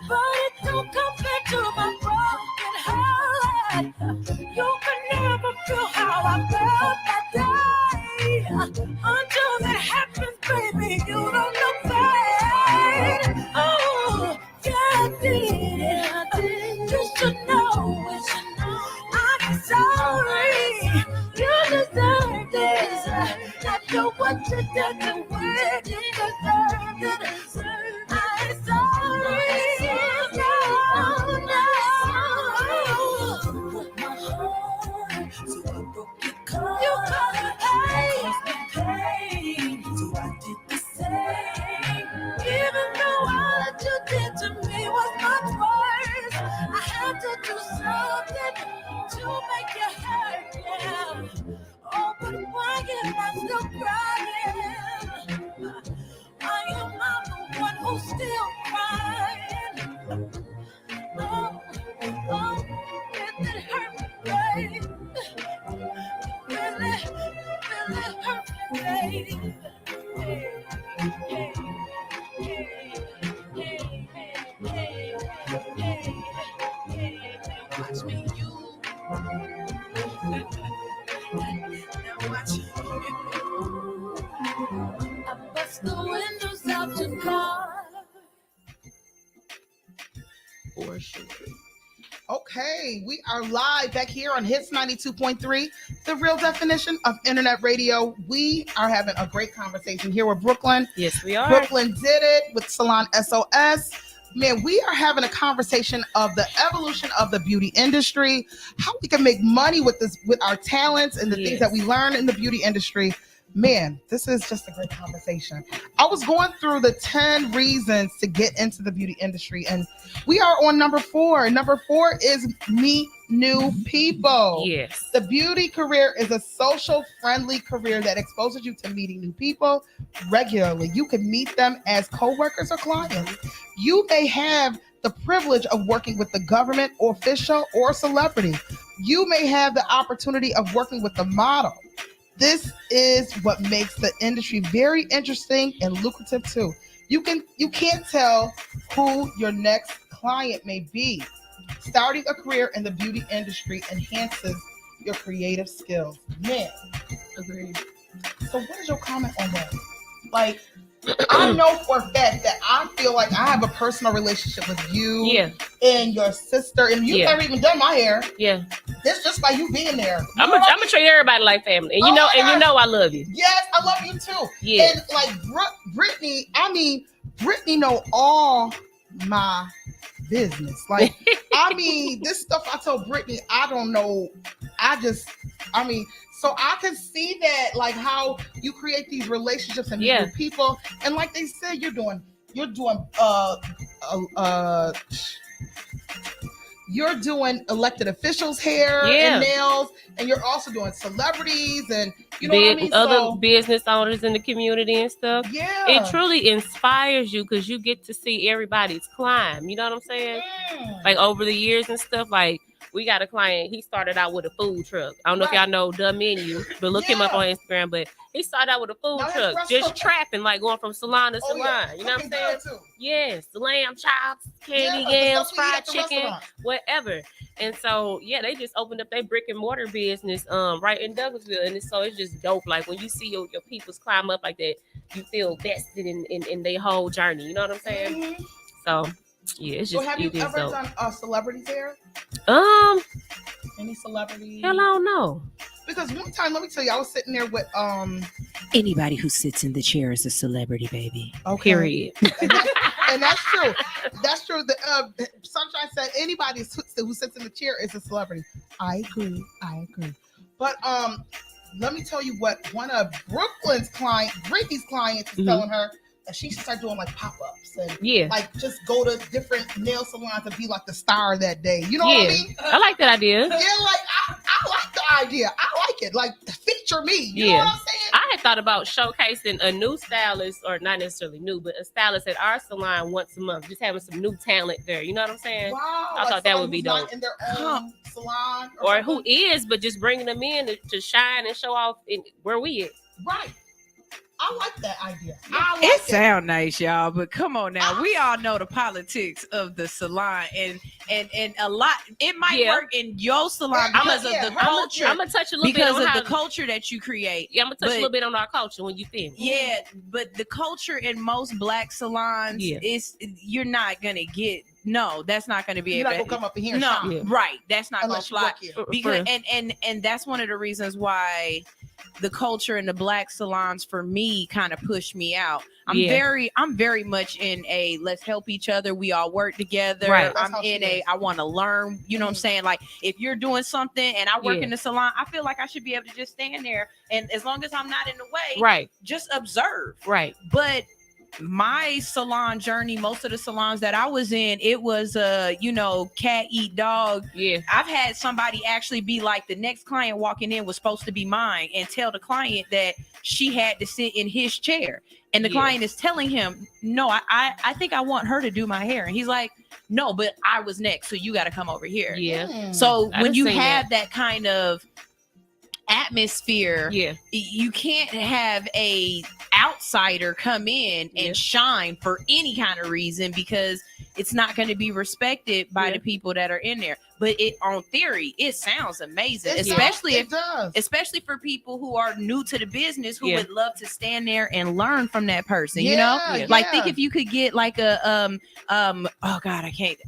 But it don't compare to my broken heart. You can never feel how I felt that day. Until that happens, baby, you don't know pain. Oh, yeah, I did it. You should know it. I'm sorry. You deserve this. I know what you did to win. You deserve it. I'm sorry. No. So I broke your car. You caused me pain. So I did the same. Even though all that you did to me was much worse, I had to do something to make you hurt, yeah. Oh, but why am I still crying? Why am I the one who's still crying? Oh, it hurt me, babe. Really hurt me, babe. Watch me, you. Now watch you. I bust the windows out your car. Okay, we are live back here on Hits 92.3, the real definition of internet radio. We are having a great conversation here with Brooklyn. Yes, we are. Brooklyn did it with Salon SOS. Man, we are having a conversation of the evolution of the beauty industry, how we can make money with this, with our talents and the things that we learn in the beauty industry. Man, this is just a great conversation. I was going through the 10 reasons to get into the beauty industry, and we are on number 4. Number 4 is meet new people. Yes. The beauty career is a social friendly career that exposes you to meeting new people regularly. You can meet them as co-workers or clients. You may have the privilege of working with the government or official or celebrity. You may have the opportunity of working with the model. This is what makes the industry very interesting and lucrative too. You can't tell who your next client may be. Starting a career in the beauty industry enhances your creative skills. Man, Agreed. so what is your comment on that? Like, I know for a fact that I feel like I have a personal relationship with you Yeah. and your sister, and you've Yeah. never even done my hair. Yeah. It's just by you being there. I'm gonna treat everybody like family, and Oh my you know gosh. I love you. Yes, I love you too. Yeah. And like Brittany, I mean, Brittany know all my business. Like, I mean, this stuff I tell Brittany, I don't know. So I can see that, like, how you create these relationships and Yeah. with people, and like they said, you're doing elected officials' hair Yeah. and nails, and you're also doing celebrities and you know what I mean. Other So, business owners in the community and stuff. yeah, It truly inspires you because you get to see everybody's climb. You know what I'm saying? Like over the years and stuff. Like we got a client. He started out with a food truck. I don't know if y'all know The Menu, but look him up on Instagram. But he started out with a food Now his truck, restaurant- just trapping, like going from salon to salon. You know what I'm saying? Too. Yes, lamb chops, candy Yeah, yams, the stuff we eat fried at the chicken, restaurant. whatever. And so, yeah, they just opened up their brick and mortar business right in Douglasville. And it's just dope. Like when you see your peoples climb up like that, you feel vested in their whole journey. You know what I'm saying? Mhm. So, yeah, it's So just have you it is ever dope. done celebrities hair? Any celebrities? Hell, I don't know. Because one time, let me tell you, I was sitting there with Anybody who sits in the chair is a celebrity, baby. okay. Period. And that's true. That's true. The Sunshine said anybody who sits in the chair is a celebrity. I agree. But let me tell you what one of Brittany's clients is telling her that she should start doing like pop-ups and Yeah. like just go to different nail salons and be like the star that day. You know what I Yeah. mean? I like that idea. Yeah, like I like the idea. I like it. Like feature me. You know Yeah. what I'm saying? I had thought about showcasing a new stylist, or not necessarily new, but a stylist at our salon once a month, just having some new talent there. You know what I'm saying? Wow. I thought that someone would be who's not dope. in their own salon. Or who something. is, but just bringing them in to shine and show off where we at. Right. I like that idea. I like It sound nice, y'all, but come on now. We all know the politics of the salon, and a lot. It might Yeah. work in your salon I'm because of the culture. I'm gonna touch a little because bit on of how, the culture that you create. Yeah, I'm gonna touch but- a little bit on our culture when you finish. Yeah, but the culture in most black salons Yeah. is you're not gonna get. No, that's not gonna be You're able. not gonna come up in here and No, shine Yeah. right. That's not unless you gonna fly. work here. For Because real. and that's one of the reasons why the culture in the black salons for me kind of pushed me out. I'm very much in a let's help each other. We all work together. Right. That's I'm how she in a is. I want to learn. You know what I'm saying? Like if you're doing something and I work Yeah. in the salon, I feel like I should be able to just stand there and as long as I'm not in the way, Right, just observe. right. But my salon journey, most of the salons that I was in, it was cat eat dog. Yeah. I've had somebody actually be like, the next client walking in was supposed to be mine, and tell the client that she had to sit in his chair. And the Yeah. client is telling him, no, I think I want her to do my hair. And he's like, no, but I was next, so you got to come over here. Yeah. Mm. So I when done you seen have that kind of atmosphere, Yeah. you can't have a outsider come in and Yeah. shine for any kind of reason because it's not going to be respected by Yeah. the people that are in there. But it on theory, it sounds amazing, It especially does. if It does. especially for people who are new to the business who Yeah. would love to stand there and learn from that person, you know? Yeah, Like think if you could get like a oh god, I can't,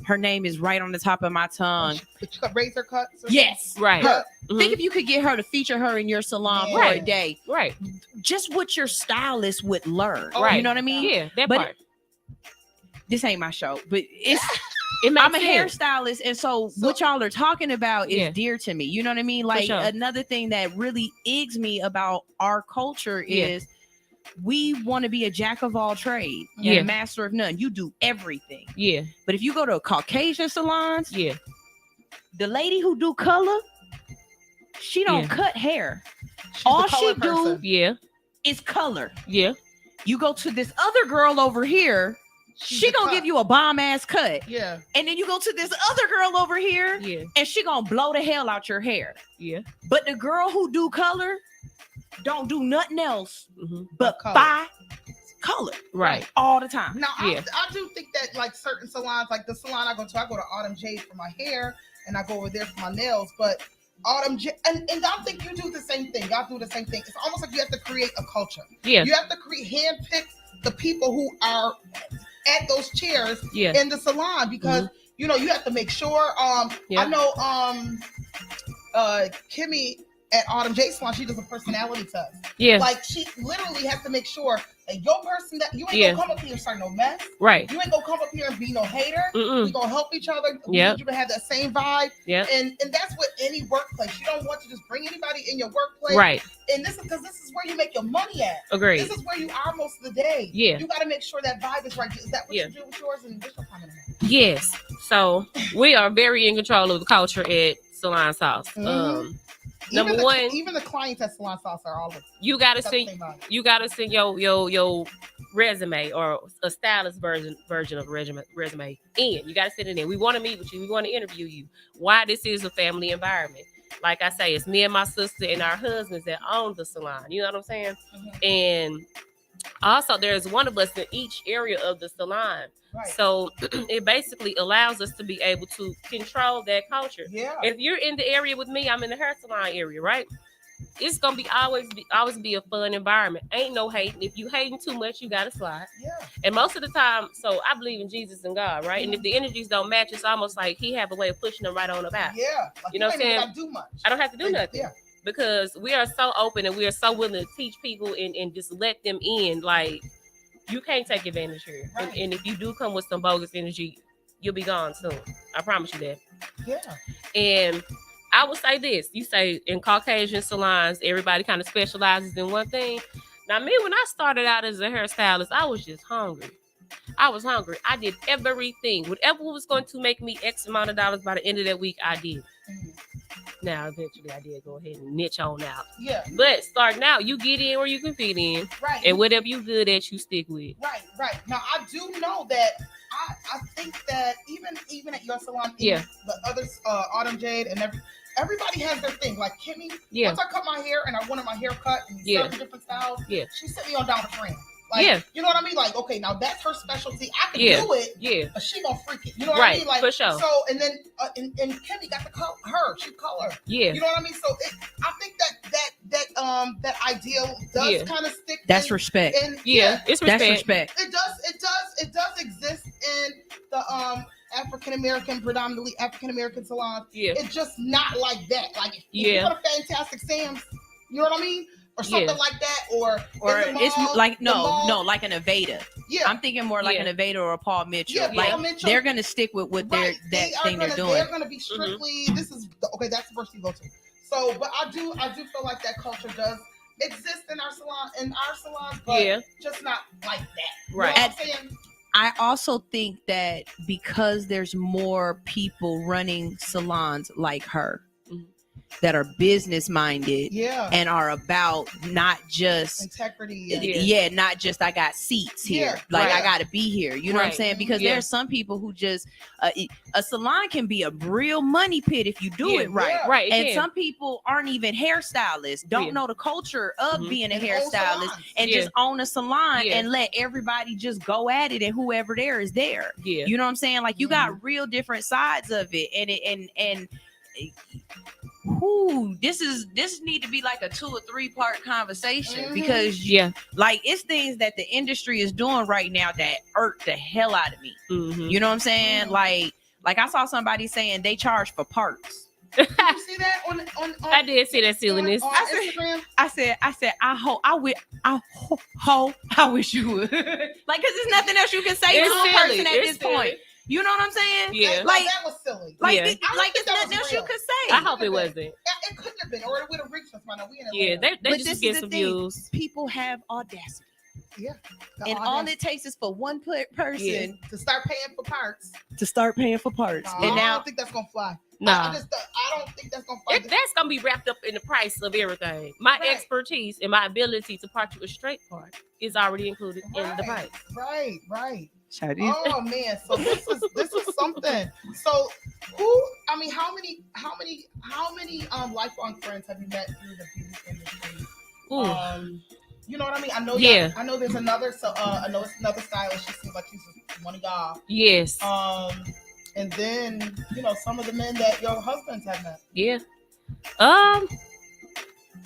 her name is right on the top of my tongue. razor cuts. Or Yes. Right. Cut. Mhm. Think if you could get her to feature her in your salon for Yeah. a day, Right. just what your stylist would learn. Right. You know what I mean? Yeah. That But part. This ain't my show, but it's It makes I'm a sense. hairstylist, and so what y'all are talking about is Yeah. dear to me. You know what I mean? Like sure. another thing that really eggs me about our culture Yeah. is we want to be a jack of all trades and Yeah. a master of none. You do everything. Yeah. But if you go to Caucasian salons, Yeah. the lady who do color, she don't Yeah. cut hair. She's All the color she do- person. Yeah. It's color. Yeah. You go to this other girl over here, She's she the gonna cut. give you a bomb ass cut. Yeah. And then you go to this other girl over here, Yeah. and she gonna blow the hell out your hair. Yeah. But the girl who do color don't do nothing else Mhm. but Color. buy color Right. all the time. Now, Yeah. I do think that like certain salons, like the salon I go to Autumn Jade for my hair, and I go over there for my nails. But Autumn J, and I think you do the same thing. Y'all do the same thing. It's almost like you have to create a culture. Yeah. You have to handpick the people who are at those chairs in the salon because you know you have to make sure. I know Kimmy at Autumn J Salon, she does a personality test. Yeah. Like she literally has to make sure that your person that you ain't gonna come up here and start no mess. Right. You ain't gonna come up here and be no hater. Mm-mm. We gonna help each other. We Yep. need you to have that same vibe. Yeah. And that's what any workplace. You don't want to just bring anybody in your workplace. Right. And this is because this is where you make your money at. Agreed. This is where you are most of the day. Yeah. You gotta make sure that vibe is right. Is that what you do with yours? And what's your comment on that? Yes. So we are very in control of the culture at Salon Sauce. Number one, even the clients at Salon Sauce are all. You gotta send your resume or a stylist version of resume in. You gotta send it in. We want to meet with you. We want to interview you. Why this is a family environment. Like I say, it's me and my sister and our husbands that own the salon. You know what I'm saying? And also, there's one of us in each area of the salon. Right. So it basically allows us to be able to control that culture. Yeah. If you're in the area with me, I'm in the hair salon area, right? It's gonna always be a fun environment. Ain't no hating. If you hating too much, you gotta slide. Yeah. And most of the time, so I believe in Jesus and God, right? And if the energies don't match, it's almost like He have a way of pushing them right on up out. Yeah. Like you know what I'm saying? Do much. I don't have to do nothing. Yeah. Because we are so open and we are so willing to teach people and just let them in. Like, you can't take advantage here. Right. And if you do come with some bogus energy, you'll be gone soon. I promise you that. Yeah. And I would say this. You say in Caucasian salons, everybody kind of specializes in one thing. Now, me, when I started out as a hairstylist, I was just hungry. I was hungry. I did everything. Whatever was going to make me X amount of dollars by the end of that week, I did. Now, eventually, I did go ahead and niche on out. Yeah. But starting out, you get in where you can fit in. Right. And whatever you good at, you stick with. Right. Now, I do know that I think that even at your salon, the others, Autumn Jade and everybody has their thing. Like Kimmy, once I cut my hair and I wanted my hair cut in certain different styles, she sent me on down to friend. Like, you know what I mean? Like, okay, now that's her specialty. I can do it, but she gonna freak it. You know what I mean? Like, for sure. So, and then and Kimmy got to call her. She color. Yeah. You know what I mean? So I think that ideal does kind of stick. That's respect. And, it's respect. That's respect. It does exist in the predominantly African American salons. Yeah. It's just not like that. Like, if you go to Fantastic Sam's, you know what I mean? Or something like that, or it's like like an Aveda. Yeah, I'm thinking more like an Aveda or a Paul Mitchell. Yeah, like Paul Mitchell. They're gonna stick with what they're doing. They're gonna be strictly. This is that's the first you go to. So, but I do feel like that culture does exist in our salons, but just not like that. Right. You know what I'm saying? I also think that because there's more people running salons like her, that are business minded and are about not just integrity not just I got seats here I gotta be here, you know what I'm saying, because there are some people who just a salon can be a real money pit if you do it right and some people aren't even hairstylists, don't know the culture of being a hairstylist and just own a salon and let everybody just go at it and whoever there is there, you know what I'm saying, like you got real different sides of it and this need to be like a 2 or 3 part conversation because like it's things that the industry is doing right now that irk the hell out of me. You know what I'm saying? Like I saw somebody saying they charge for parts. Did you see that on I did see that silliness. On Instagram? I said I wish you would. Like, cause there's nothing else you can say to a person at this point. You know what I'm saying? Yeah. Like that was silly. Like, it's nothing else you could say. I hope it wasn't. It couldn't have been, or it would have reached us by now. We in Atlanta. They just get some views. People have audacity. Yeah. And all it takes is for one person to start paying for parts. And now I don't think that's gonna fly. Nah. I don't think that's gonna fly. That's gonna be wrapped up in the price of everything. My expertise and my ability to part you a straight part is already included in the price. Right. Oh man, so this is something. So how many lifelong friends have you met through the beauty industry? You know what I mean? I know. Yeah. I know there's another. I know it's another stylist. She seems like she's one of y'all. Yes. And then some of the men that your husbands have met. Yeah.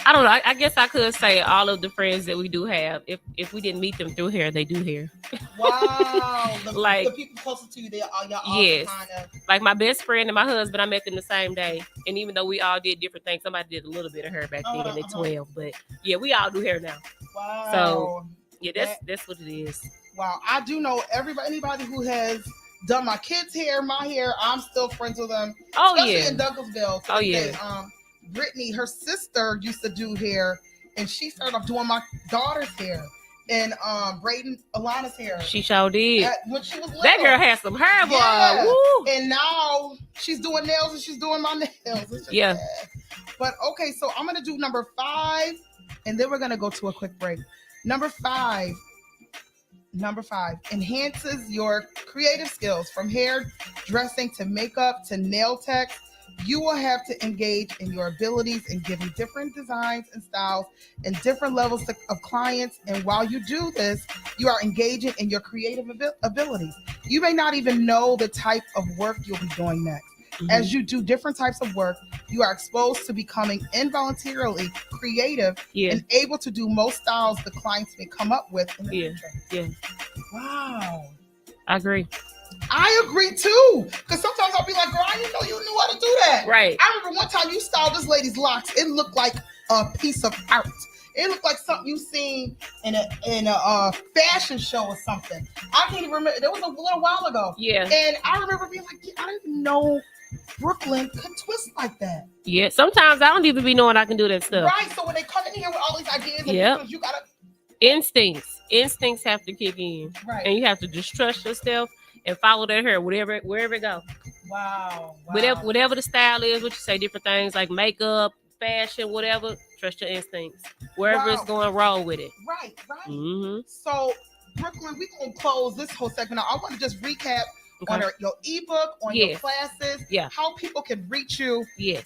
I don't know. I guess I could say all of the friends that we do have. If we didn't meet them through hair, they do hair. Wow. Like- the people closest to you, y'all all Yes. kind of. Like my best friend and my husband, I met them the same day. And even though we all did different things, somebody did a little bit of hair back then at 12. But yeah, we all do hair now. Wow. So, yeah, that's what it is. Wow. I do know anybody who has done my kids' hair, my hair, I'm still friends with them. Oh Especially yeah. in Douglasville. Oh, yeah. They, Brittany, her sister used to do hair, and she started off doing my daughter's hair and braiding Alana's hair. She sure did. When she was little. That girl had some hair, boy. Yeah. Woo. And now she's doing nails and she's doing my nails. It's just Yeah. sad. But okay, so I'm gonna do number 5, and then we're gonna go to a quick break. Number five enhances your creative skills from hair dressing to makeup to nail tech. You will have to engage in your abilities and giving different designs and styles and different levels of clients. And while you do this, you are engaging in your creative abilities. You may not even know the type of work you'll be doing next. Mm-hmm. As you do different types of work, you are exposed to becoming involuntarily creative and able to do most styles the clients may come up with in the future. Yeah. Wow. I agree. I agree too. Because sometimes I'll be like, girl, I didn't know you knew how to do that. Right. I remember one time you styled this lady's locks. It looked like a piece of art. It looked like something you seen in a fashion show or something. I can't even remember. It was a little while ago. Yeah. And I remember being like, I didn't even know Brooklyn could twist like that. Yeah. Sometimes I don't even be knowing I can do that stuff. Right. So when they come in here with all these ideas, and you gotta instincts have to kick in. Right. And you have to just trust yourself and follow that hair, wherever it go. Wow. Whatever the style is, what you say, different things like makeup, fashion, whatever. Trust your instincts. Wherever it's going, roll with it. Right. Mm-hmm. So, Brooklyn, we're going to close this whole segment. I want to just recap on your ebook, on your classes, how people can reach you. Yes.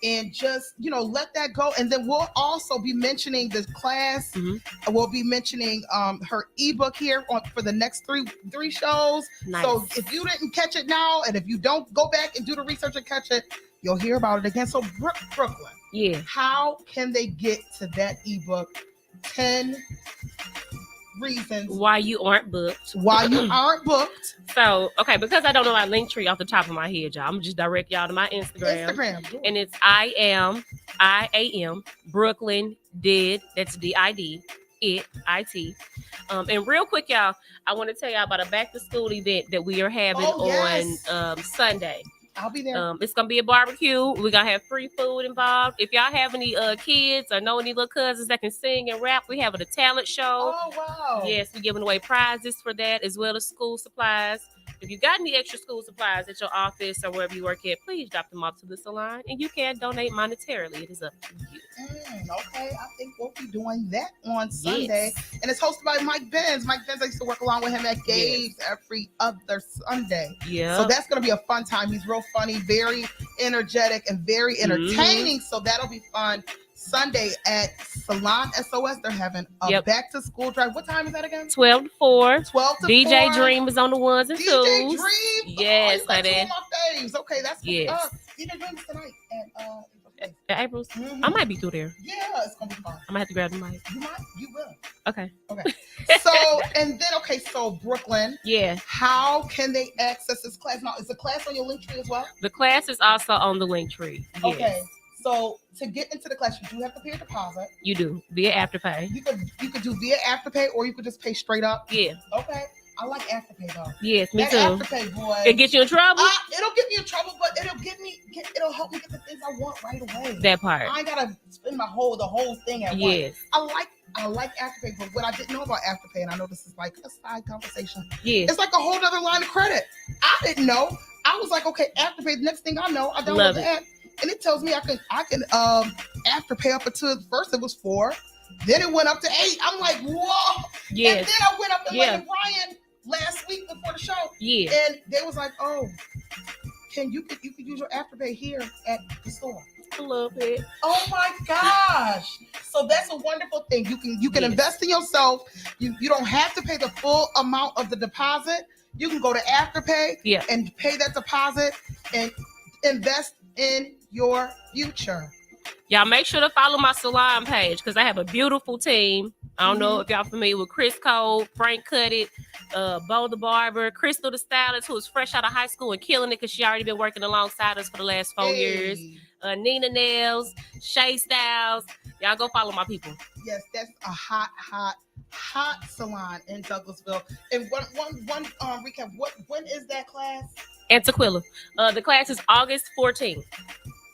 And just, let that go. And then we'll also be mentioning this class. Mm-hmm. We'll be mentioning her ebook here for the next three shows. Nice. So if you didn't catch it now, and if you don't go back and do the research and catch it, you'll hear about it again. So Brooklyn. Yeah. How can they get to that ebook? 10 reasons why you aren't booked. So, okay, because I don't know my link tree off the top of my head, y'all, I'm gonna just direct y'all to my Instagram. And it's I am Brooklyn did. That's DID. IT. And real quick, y'all, I want to tell y'all about a back to school event that we are having on Sunday. I'll be there. It's gonna be a barbecue. We're gonna have free food involved. If y'all have any kids or know any little cousins that can sing and rap, we having a talent show. Oh wow! Yes, we're giving away prizes for that as well as school supplies. If you got any extra school supplies at your office or wherever you work at, please drop them off to the salon, and you can donate monetarily. It is up to you. Okay, I think we'll be doing that on Sunday, and it's hosted by Mike Benz. Mike Benz, I used to work along with him at Gabe's every other Sunday. Yeah. So that's going to be a fun time. He's real funny, very energetic, and very entertaining. Mm-hmm. So that'll be fun. Sunday at Salon SOS, they're having a back to school drive. What time is that again? 12 to 4. 12 to DJ 4. Dream is on the ones and twos. DJ Dream? Yes, honey. That's my faves. Okay, that's yes. DJ Dream's tonight at April's. Mm-hmm. I might be through there. Yeah, it's gonna be fun. I might have to grab the mic. You might. You will. Okay. So Brooklyn. Yeah. How can they access this class? Now, is the class on your link tree as well? The class is also on the link tree. Yes. Okay. So to get into the class, you do have to pay a deposit. You do via Afterpay. You could do via Afterpay, or you could just pay straight up. Yeah. Okay. I like Afterpay though. Yes, me that too. Afterpay, boy. It gets you in trouble. It'll get me in trouble, but it'll help me get the things I want right away. That part. I ain't gotta spend the whole thing at once. I like Afterpay, but what I didn't know about Afterpay, and I know this is like a side conversation. Yeah. It's like a whole other line of credit. I didn't know. I was like, okay, Afterpay. The next thing I know, I download the app. And it tells me I can Afterpay up until first it was 4, then it went up to 8. I'm like, whoa. Yes. And then I went up to Lady Brian last week before the show. Yeah. And they was like, oh, you could use your Afterpay here at the store. I love it. Oh my gosh. So that's a wonderful thing. You can invest in yourself. You don't have to pay the full amount of the deposit. You can go to Afterpay and pay that deposit and invest in your future. Y'all make sure to follow my salon page because I have a beautiful team. I don't know if y'all familiar with Chris Cole, Frank Cudditt, Bo the Barber, Crystal the Stylist, who is fresh out of high school and killing it because she already been working alongside us for the last 4 years. Nina Nails, Shay Styles. Y'all go follow my people. Yes, that's a hot salon in Douglasville. And one recap. When is that class? And Tequila. The class is August 14th.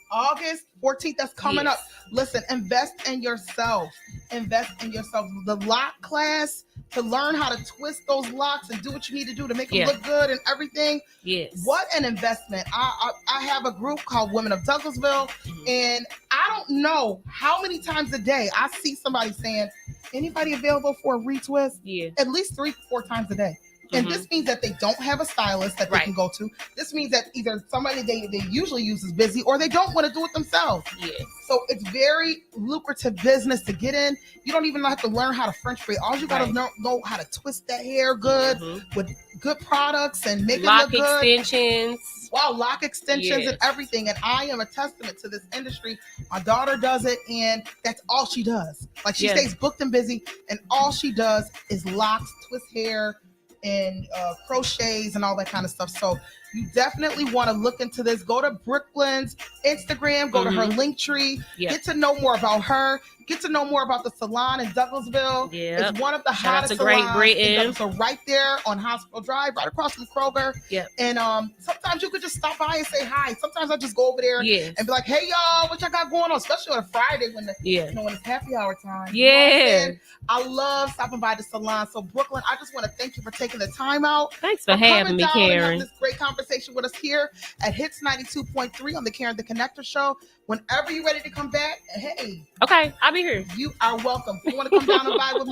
August 14th. That's coming up. Listen, invest in yourself. Invest in yourself. The lock class, to learn how to twist those locks and do what you need to do to make them look good and everything. Yes. What an investment. I have a group called Women of Douglasville, and I don't know how many times a day I see somebody saying, anybody available for a retwist? Yeah. At least 3-4 times a day. And this means that they don't have a stylist that they can go to. This means that either somebody they usually use is busy or they don't want to do it themselves. Yes. So it's very lucrative business to get in. You don't even have to learn how to French braid. All you got to know how to twist that hair good with good products and make lock it look good. Extensions. Wow, lock extensions and everything. And I am a testament to this industry. My daughter does it, and that's all she does. Like, she stays booked and busy, and all she does is locks, twist hair, and crochets and all that kind of stuff. So you definitely want to look into this. Go to Brooklyn's Instagram, go to her Linktree, get to know more about her, get to know more about the salon in Douglasville. It's one of the hottest salons. Great Britain. So right there on Hospital Drive, right across from Kroger. And sometimes you could just stop by and say hi. Sometimes I just go over there and be like, hey y'all, what y'all got going on? Especially on a Friday when when it's happy hour time. You know I love stopping by the salon. So Brooklyn, I just want to thank you for taking the time out. Thanks for having me, Karen. This great conversation with us here at Hits 92.3 on the Karen the Connector Show. Whenever you're ready to come back, hey. Okay, I'll be here. You are welcome. If you want to come down and vibe with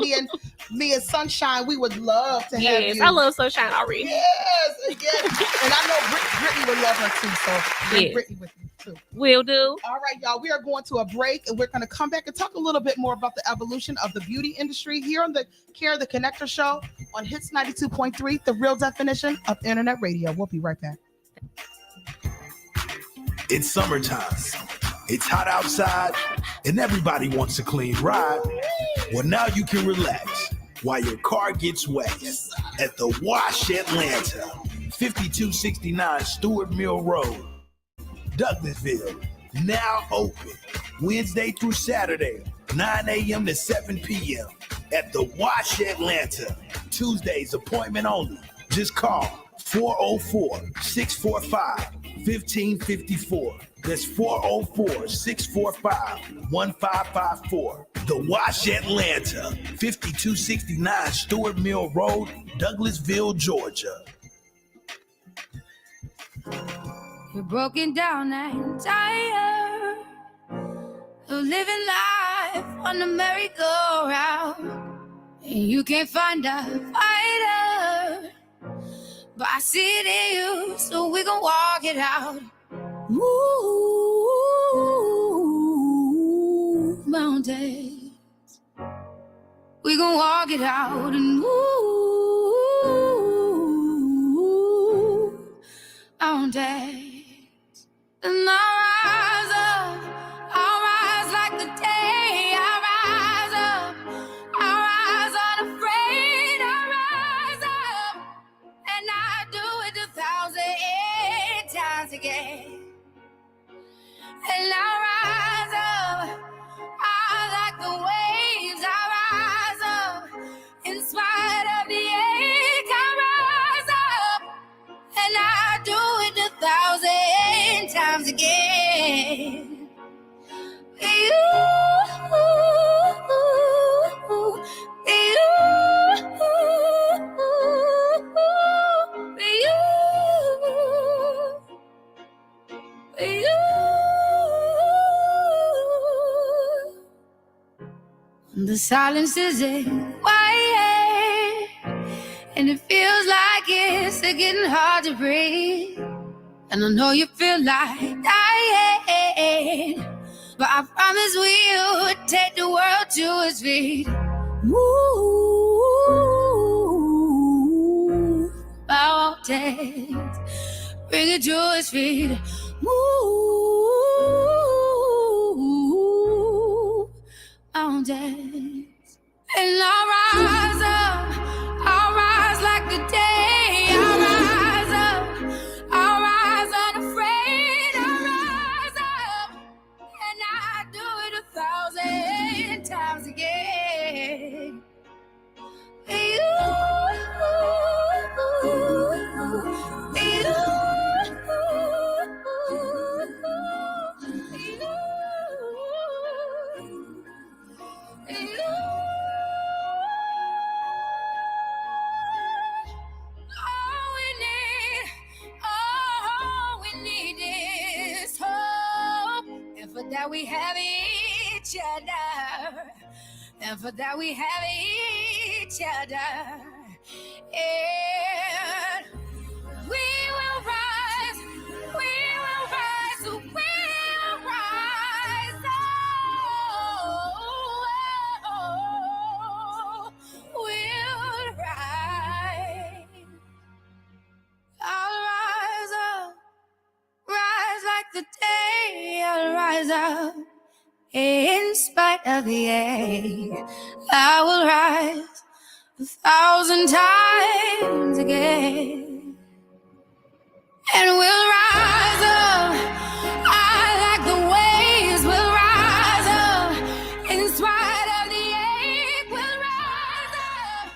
me and Sunshine, we would love to have you. Yes, I love Sunshine already. Yes. And I know Brittany would love her too, so bring Brittany with you too. Will do. All right, y'all. We are going to a break, and we're going to come back and talk a little bit more about the evolution of the beauty industry here on the Karen the Connector Show on Hits 92.3, the real definition of internet radio. We'll be right back. It's summertime. It's hot outside, and everybody wants a clean ride. Well, now you can relax while your car gets wet at the Wash Atlanta, 5269 Stewart Mill Road, Douglasville. Now open Wednesday through Saturday, 9 a.m. to 7 p.m. at the Wash Atlanta. Tuesdays appointment only. Just call 404-645-1554. That's 404-645-1554. The Wash Atlanta, 5269 Stewart Mill Road, Douglasville, Georgia. You're broken down and tired of living life on the merry-go-round, and you can't find a fighter, but I see it in you, so we gon' walk it out. Move mountains, we gon' walk it out and move mountains. And I'll rise like the day. I'll rise unafraid. I'll rise up, and I do it 1,000 times again. And I rise up, I like the waves. I rise up, in spite of the ache. I rise up, and I do it 1,000 times again. The silence is quiet, and it feels like it's getting hard to breathe. And I know you feel like dying, but I promise we'll take the world to its feet. Move mountains, bring it to his feet. Move mountains. And I'll rise up, I'll rise like the day. I'll rise up, I'll rise unafraid. I'll rise up, and I do it 1,000 times again. That we have each other, and for that we have each other, and we will rise, we will rise, we will rise, we'll rise. I'll rise up, rise like the day. I'll rise up in spite of the ache. I will rise 1,000 times again, and we'll rise up. I like the waves. We'll rise up in spite of the ache. We'll rise up,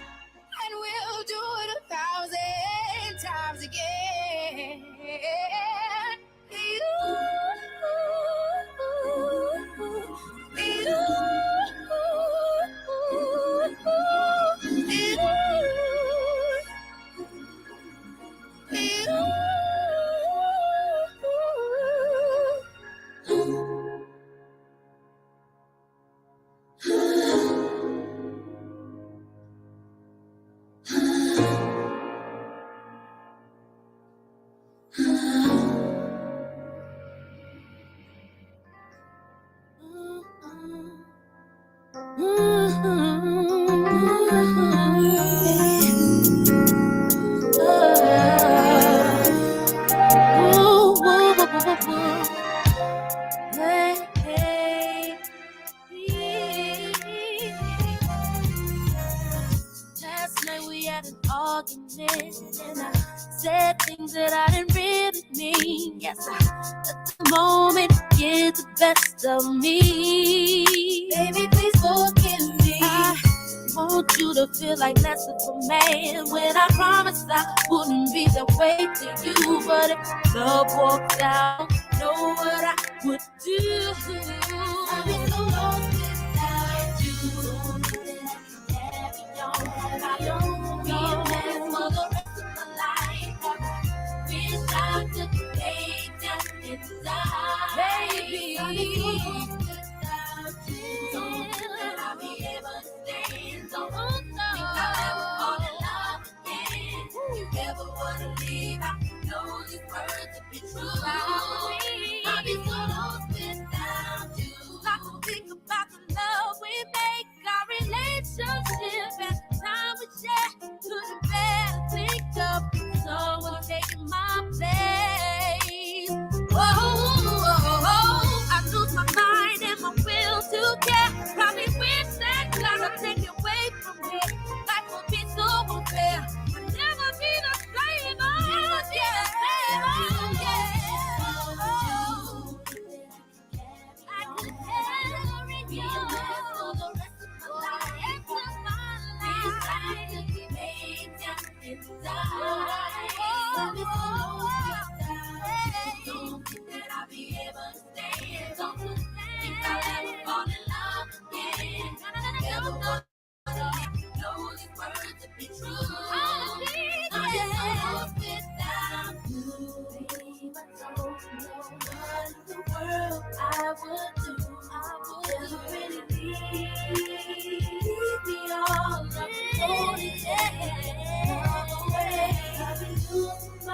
and we'll do it 1,000 times again. Last night we had an argument, and I said things that I didn't really mean. Yes, I let the moment get the best of me. Baby, please forgive me. I want you to feel like less of a man when I promised I wouldn't be that way to you. But if love walks out, know what I would do. I'd be so lost without you. I don't need that for the rest of my life. Wish I could lay down and die. Baby, I'll be so lost without you. Don't feel that I'll be able to stand. Don't think I'll ever fall in love again. You never wanna leave. I know these words to be true. I'll be so lost without you. I can think about the love we make, our relationship, and time we share. Couldn't bear to think of someone taking my place. Whoa, I lose my mind and my will to care. Probably wish that God would take it away from me. Life would be so unfair. I'd never be the same. I could carry you for the rest of my life. Wish I could be made down and die. I'll be so don't think that I'll be able to stand. Don't think I'll ever fall in love again. Never know these words to be true. I'll be so lost without you. Babe, I don't know what in the world I would do. I would really leave me all alone. I'll be losing my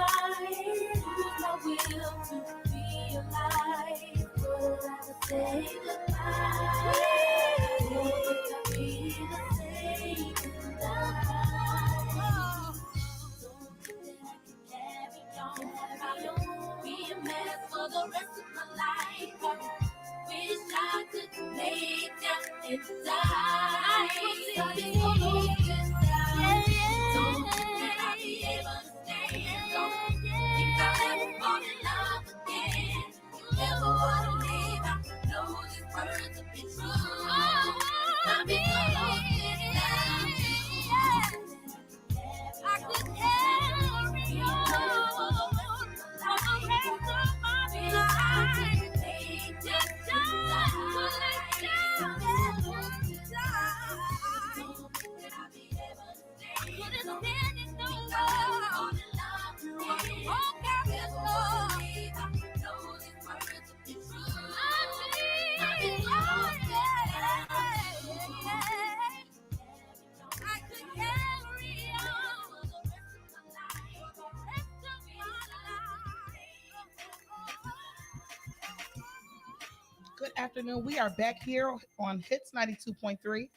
Good afternoon. We are back here on Hits 92.3,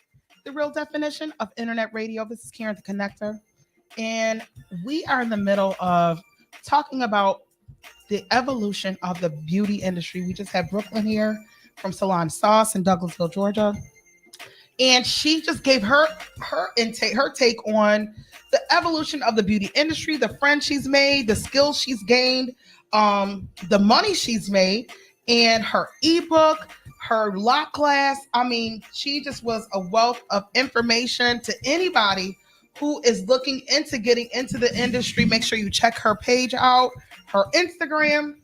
the real definition of internet radio. This is Karen the Connector. And we are in the middle of talking about the evolution of the beauty industry. We just had Brooklyn here from Salon Sauce in Douglasville, Georgia. And she just gave her take on the evolution of the beauty industry, the friends she's made, the skills she's gained, the money she's made, and her ebook, her lock class. I mean, she just was a wealth of information to anybody who is looking into getting into the industry. Make sure you check her page out, her Instagram.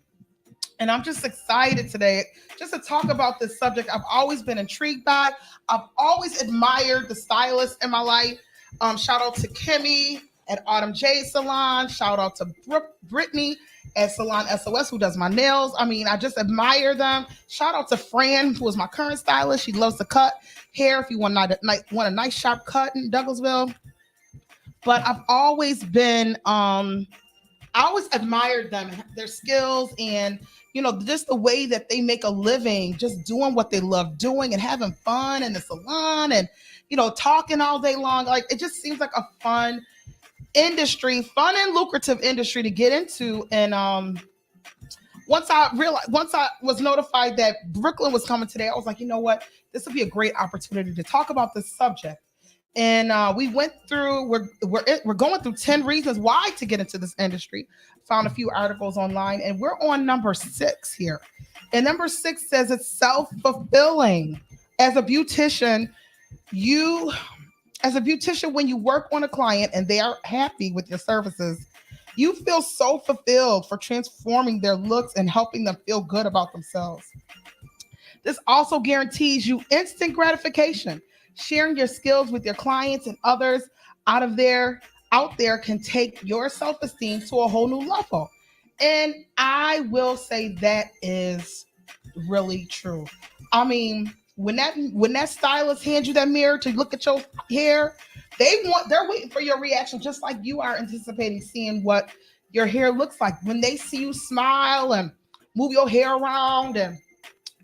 And I'm just excited today just to talk about this subject I've always been intrigued by. I've always admired the stylists in my life. Shout out to Kimmy at Autumn J Salon. Shout out to Brittany at Salon SOS, who does my nails. I mean, I just admire them. Shout out to Fran, who is my current stylist. She loves to cut hair if you want a nice sharp cut in Douglasville. But I've always been, I always admired them, their skills, and just the way that they make a living, just doing what they love doing and having fun in the salon and, talking all day long. Like, it just seems like a fun industry, fun and lucrative industry to get into. And once I was notified that Brooklyn was coming today, I was like, you know what? This would be a great opportunity to talk about this subject. And we went through, we're going through 10 reasons why to get into this industry. Found a few articles online, and we're on number 6 here. And number 6 says it's self-fulfilling. As a beautician, when you work on a client and they are happy with your services, you feel so fulfilled for transforming their looks and helping them feel good about themselves. This also guarantees you instant gratification. Sharing your skills with your clients and others out there can take your self-esteem to a whole new level. And I will say that is really true. I mean, when that stylist hands you that mirror to look at your hair, they're waiting for your reaction, just like you are anticipating seeing what your hair looks like. When they see you smile and move your hair around and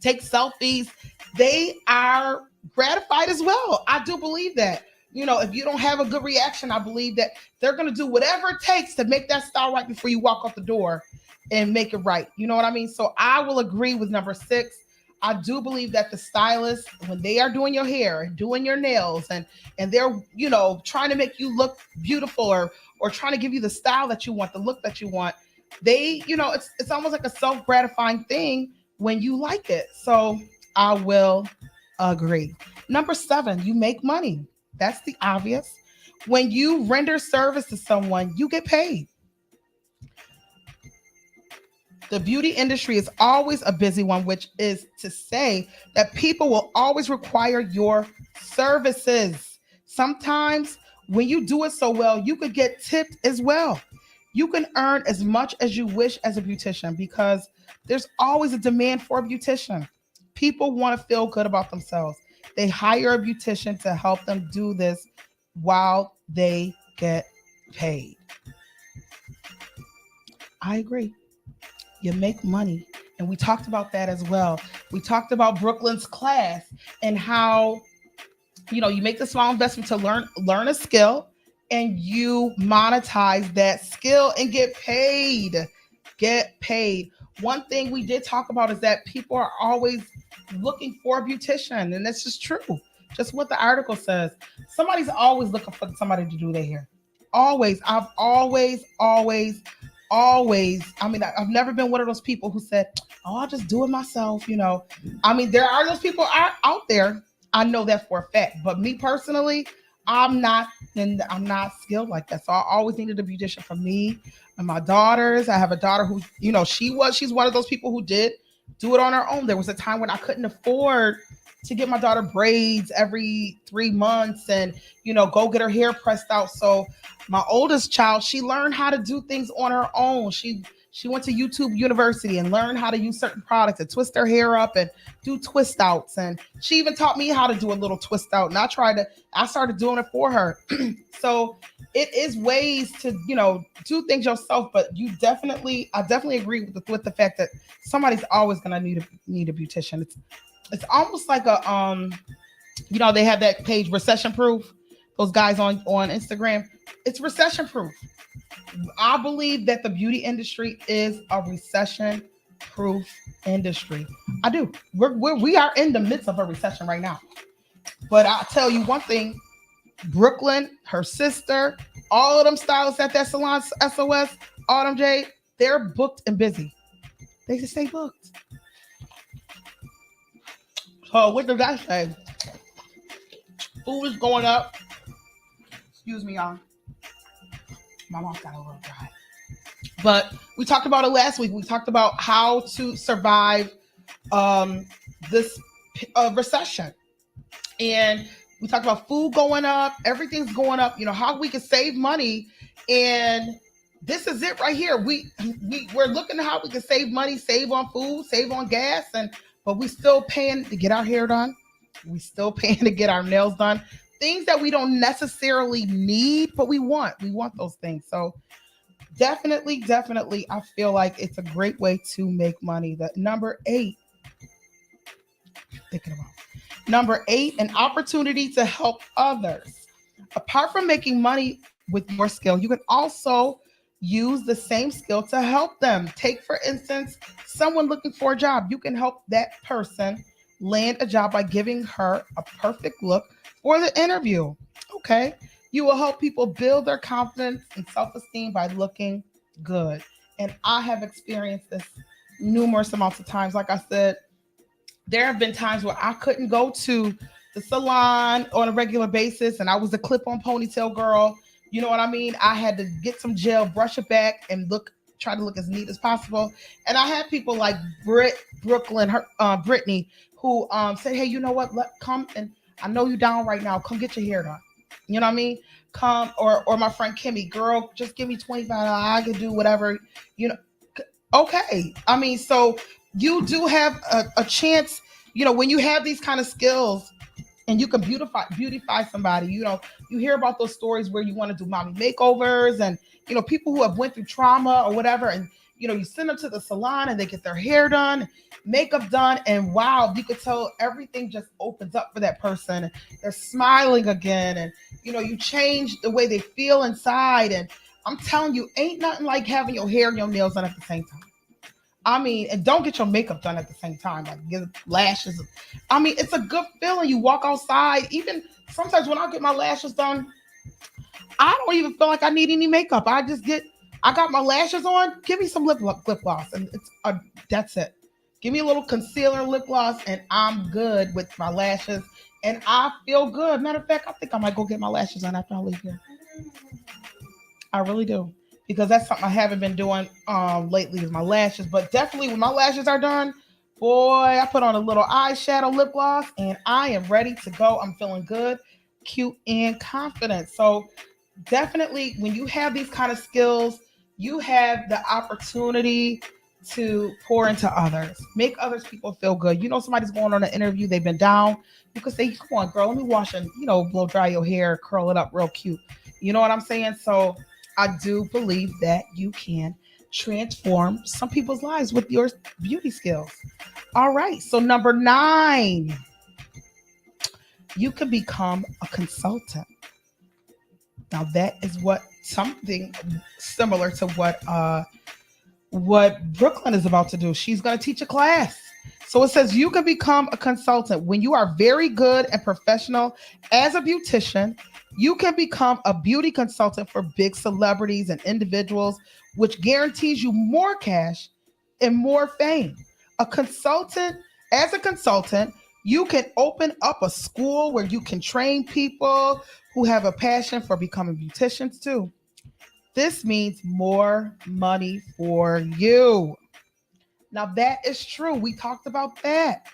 take selfies, they are gratified as well. I do believe that. If you don't have a good reaction, I believe that they're going to do whatever it takes to make that style right before you walk out the door and make it right. You know what I mean? So I will agree with number 6. I do believe that the stylists, when they are doing your hair and doing your nails and they're, trying to make you look beautiful or trying to give you the style that you want, the look that you want, they, it's almost like a self-gratifying thing when you like it. So I will agree. Number 7, you make money. That's the obvious. When you render service to someone, you get paid. The beauty industry is always a busy one, which is to say that people will always require your services. Sometimes when you do it so well, you could get tipped as well. You can earn as much as you wish as a beautician because there's always a demand for a beautician. People want to feel good about themselves. They hire a beautician to help them do this while they get paid. I agree. You make money. And we talked about that as well. We talked about Brooklyn's class and how, you make the small investment to learn a skill and you monetize that skill and get paid. Get paid. One thing we did talk about is that people are always looking for a beautician, and that's just true. Just what the article says. Somebody's always looking for somebody to do their hair. Always. I've never been one of those people who said, oh, I'll just do it myself. I mean, there are those people out there. I know that for a fact. But me personally, I'm not skilled like that. So I always needed a beautician for me and my daughters. I have a daughter who, she's one of those people who did do it on her own. There was a time when I couldn't afford to get my daughter braids every 3 months and, go get her hair pressed out. So my oldest child, she learned how to do things on her own. She went to YouTube University and learned how to use certain products and twist her hair up and do twist outs. And she even taught me how to do a little twist out. And I started doing it for her. So it is ways to, do things yourself. But I definitely agree with the fact that somebody's always going to need a beautician. It's almost like they have that page, Recession Proof. Those guys on Instagram. It's recession proof. I believe that the beauty industry is a recession-proof industry. I do. We are in the midst of a recession right now. But I'll tell you one thing, Brooklyn, her sister, all of them stylists at that salon, SOS, Autumn J, they're booked and busy. They just stay booked. So what does that say? Food is going up. Excuse me, y'all. My mouth got a little dry. But we talked about it last week. We talked about how to survive this recession. And we talked about food going up. Everything's going up. How we can save money. And this is it right here. We're looking at how we can save money, save on food, save on gas. But we still paying to get our hair done. We still paying to get our nails done. Things that we don't necessarily need, but we want. We want those things. So definitely, I feel like it's a great way to make money. That number 8, number 8, an opportunity to help others. Apart from making money with your skill, you can also use the same skill to help them. Take, for instance, someone looking for a job. You can help that person land a job by giving her a perfect look for the interview. Okay. You will help people build their confidence and self-esteem by looking good. And I have experienced this numerous amounts of times. Like I said, there have been times where I couldn't go to the salon on a regular basis and I was a clip-on ponytail girl. You know what I mean? I had to get some gel, brush it back, and try to look as neat as possible. And I had people like Brittany, who said, hey, you know what? Come and I know you down right now. Come get your hair done. You know what I mean? Come, or my friend Kimmy, girl, just give me $25. I can do whatever. Okay. I mean, so you do have a chance, when you have these kind of skills and you can beautify somebody. You hear about those stories where you want to do mommy makeovers and, people who have went through trauma or whatever. And, you send them to the salon and they get their hair done, makeup done, and wow, you could tell everything just opens up for that person. They're smiling again, and you change the way they feel inside. And I'm telling you, ain't nothing like having your hair and your nails done at the same time. I mean, and don't get your makeup done at the same time, like get lashes. I mean, it's a good feeling. You walk outside. Even sometimes when I get my lashes done, I don't even feel like I need any makeup. I got my lashes on. Give me some lip gloss, and that's it. Give me a little concealer, lip gloss, and I'm good with my lashes. And I feel good. Matter of fact, I think I might go get my lashes done after I leave here. I really do, because that's something I haven't been doing lately is my lashes. But definitely when my lashes are done, boy, I put on a little eyeshadow, lip gloss, and I am ready to go. I'm feeling good, cute, and confident. So definitely when you have these kind of skills, you have the opportunity to pour into others, make others people feel good. Somebody's going on an interview, they've been down. You could say, come on, girl, let me wash and, blow dry your hair, curl it up real cute. You know what I'm saying? So I do believe that you can transform some people's lives with your beauty skills. All right. So number 9, you can become a consultant. Now that is something similar to what Brooklyn is about to do. She's going to teach a class. So it says you can become a consultant when you are very good and professional as a beautician. You can become a beauty consultant for big celebrities and individuals, which guarantees you more cash and more fame. as a consultant, you can open up a school where you can train people who have a passion for becoming beauticians too. This means more money for you. Now that is true. We talked about that.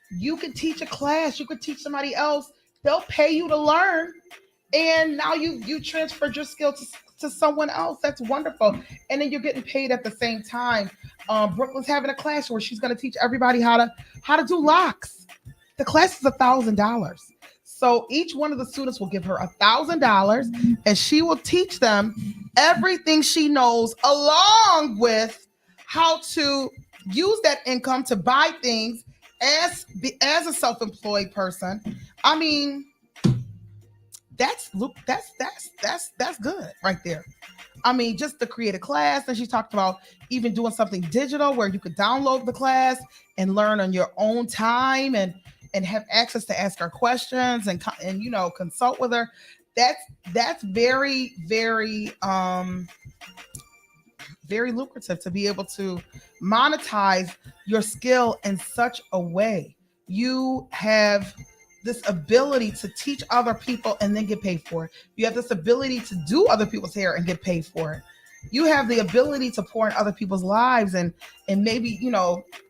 You could teach a class, you could teach somebody else. They'll pay you to learn. And now you transferred your skill to someone else. That's wonderful. And then you're getting paid at the same time. Brooklyn's having a class where she's going to teach everybody how to do locks. The class is $1,000. So each one of the students will give her $1,000, and she will teach them everything she knows, along with how to use that income to buy things as a self-employed person. I mean, that's good right there. I mean, just to create a class, and she talked about even doing something digital where you could download the class and learn on your own time and have access to ask her questions and consult with her. That's very, very very lucrative to be able to monetize your skill in such a way. You have this ability to teach other people and then get paid for it. You have this ability to do other people's hair and get paid for it. You have the ability to pour in other people's lives and maybe,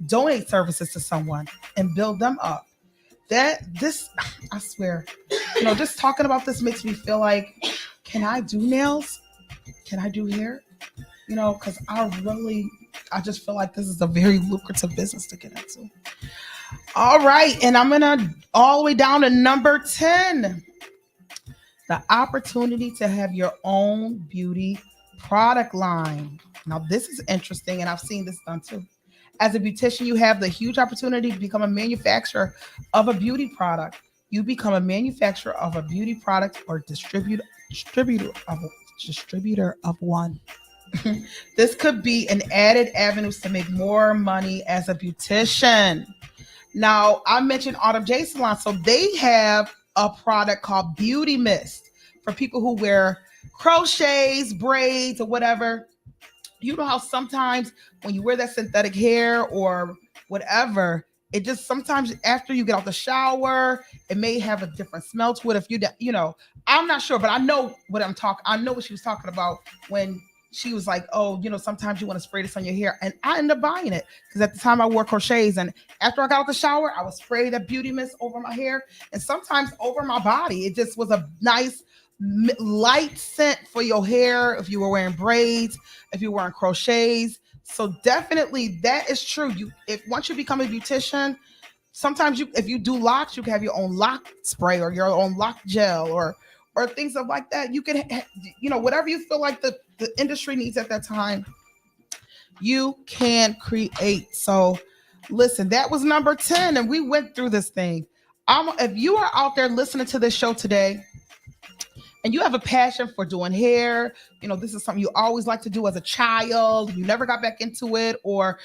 donate services to someone and build them up. I swear, just talking about this makes me feel like, can I do nails? Can I do hair? Because I just feel like this is a very lucrative business to get into. All right. And I'm going to all the way down to number 10, the opportunity to have your own beauty product line. Now, this is interesting, and I've seen this done too. As a beautician, you have the huge opportunity to become a manufacturer of a beauty product. You become a manufacturer of a beauty product or distributor of one. This could be an added avenue to make more money as a beautician. Now, I mentioned Autumn J Salon, so they have a product called Beauty Mist for people who wear crochets, braids, or whatever. You know how sometimes when you wear that synthetic hair or whatever, it just sometimes after you get out the shower, it may have a different smell to it. If I'm not sure, but I know what I know what she was talking about when she was like, oh, sometimes you want to spray this on your hair. And I ended up buying it because at the time I wore crochets. And after I got out the shower, I would spray that beauty mist over my hair and sometimes over my body. It just was a nice light scent for your hair if you were wearing braids, if you were wearing crochets. So definitely that is true. Once you become a beautician, sometimes if you do locks, you can have your own lock spray or your own lock gel or things like that. You can, whatever you feel like the industry needs at that time, you can create. So listen, that was number 10, and we went through this thing. If you are out there listening to this show today, and you have a passion for doing hair, this is something you always like to do as a child, you never got back into it, or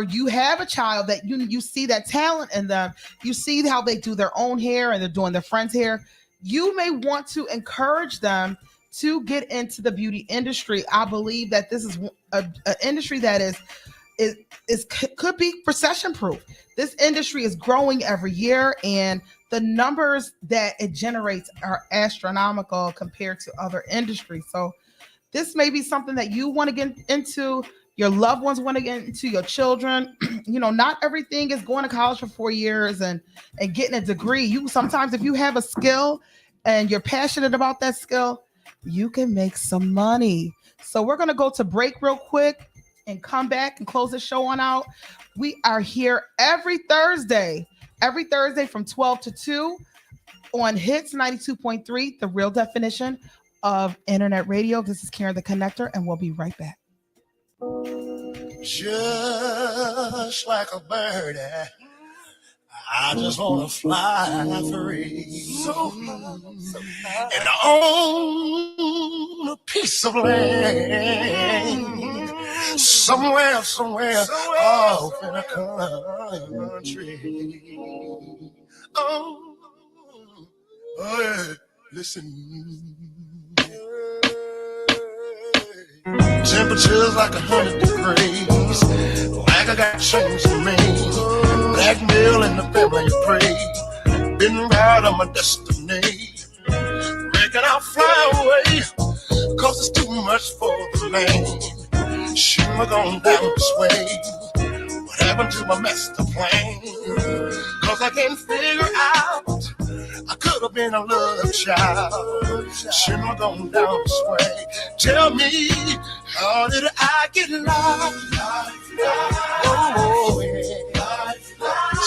you have a child that you see that talent in them, you see how they do their own hair and they're doing their friends' hair, you may want to encourage them to get into the beauty industry. I believe that this is an industry that could be recession proof. This industry is growing every year, and the numbers that it generates are astronomical compared to other industries. So this may be something that you want to get into, your loved ones want to get into, your children. Not everything is going to college for 4 years and getting a degree. Sometimes if you have a skill and you're passionate about that skill, you can make some money. So we're going to go to break real quick and come back and close the show on out. We are here every Thursday from 12 to 2 on Hits 92.3, the real definition of internet radio. This is Karen the Connector, and we'll be right back. Just like a bird, I just want to fly free. And own a piece of land somewhere off in a country. Oh, yeah, listen. Temperatures like 100 degrees. Like I got chains to me. Blackmail in the family of prey. Been right on my destiny. Reckon I'll fly away. Cause it's too much for the man. Shouldn't have gone down this way. What happened to my master plan? Cause I can't figure out. I could have been a love child. Shouldn't have gone down this way. Tell me, how did I get lost? Oh, yeah.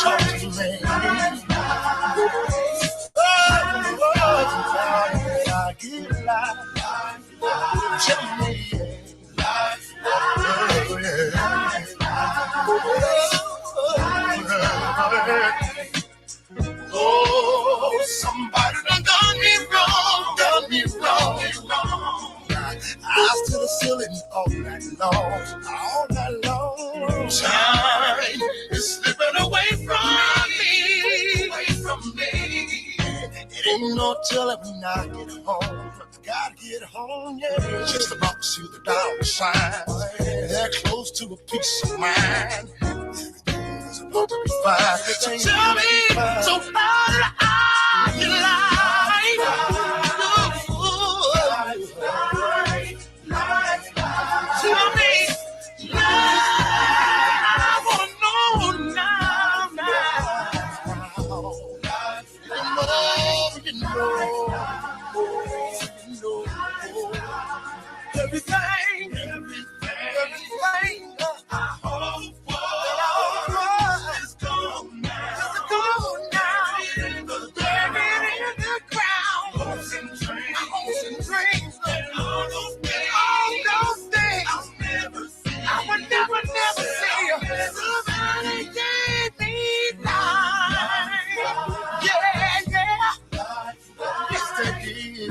Talk to me. Oh, how did I get lost? Tell me. Oh, yeah. Oh, somebody done me wrong. I to the ceiling all night long. Time is slipping away from me. It ain't no telling when I get home. Gotta get home, yeah. Just about to see the dollar signs. They're close to a peace of mind. Everything's about to be fine. So tell me, so how did I get life? Tell me, I wanna know now. You know. Everything I hope for is gone now. Buried in the ground. Hopes and dreams. And all those things I'll never see. I would never see. Somebody gave me life. Yeah. Yes, they did.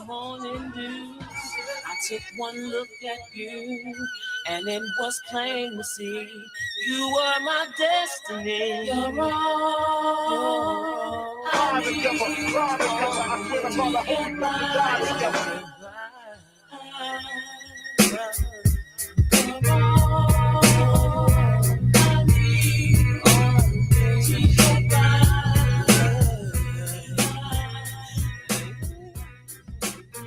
Morning dew, I took one look at you, and it was plain to see you were my destiny. You're all I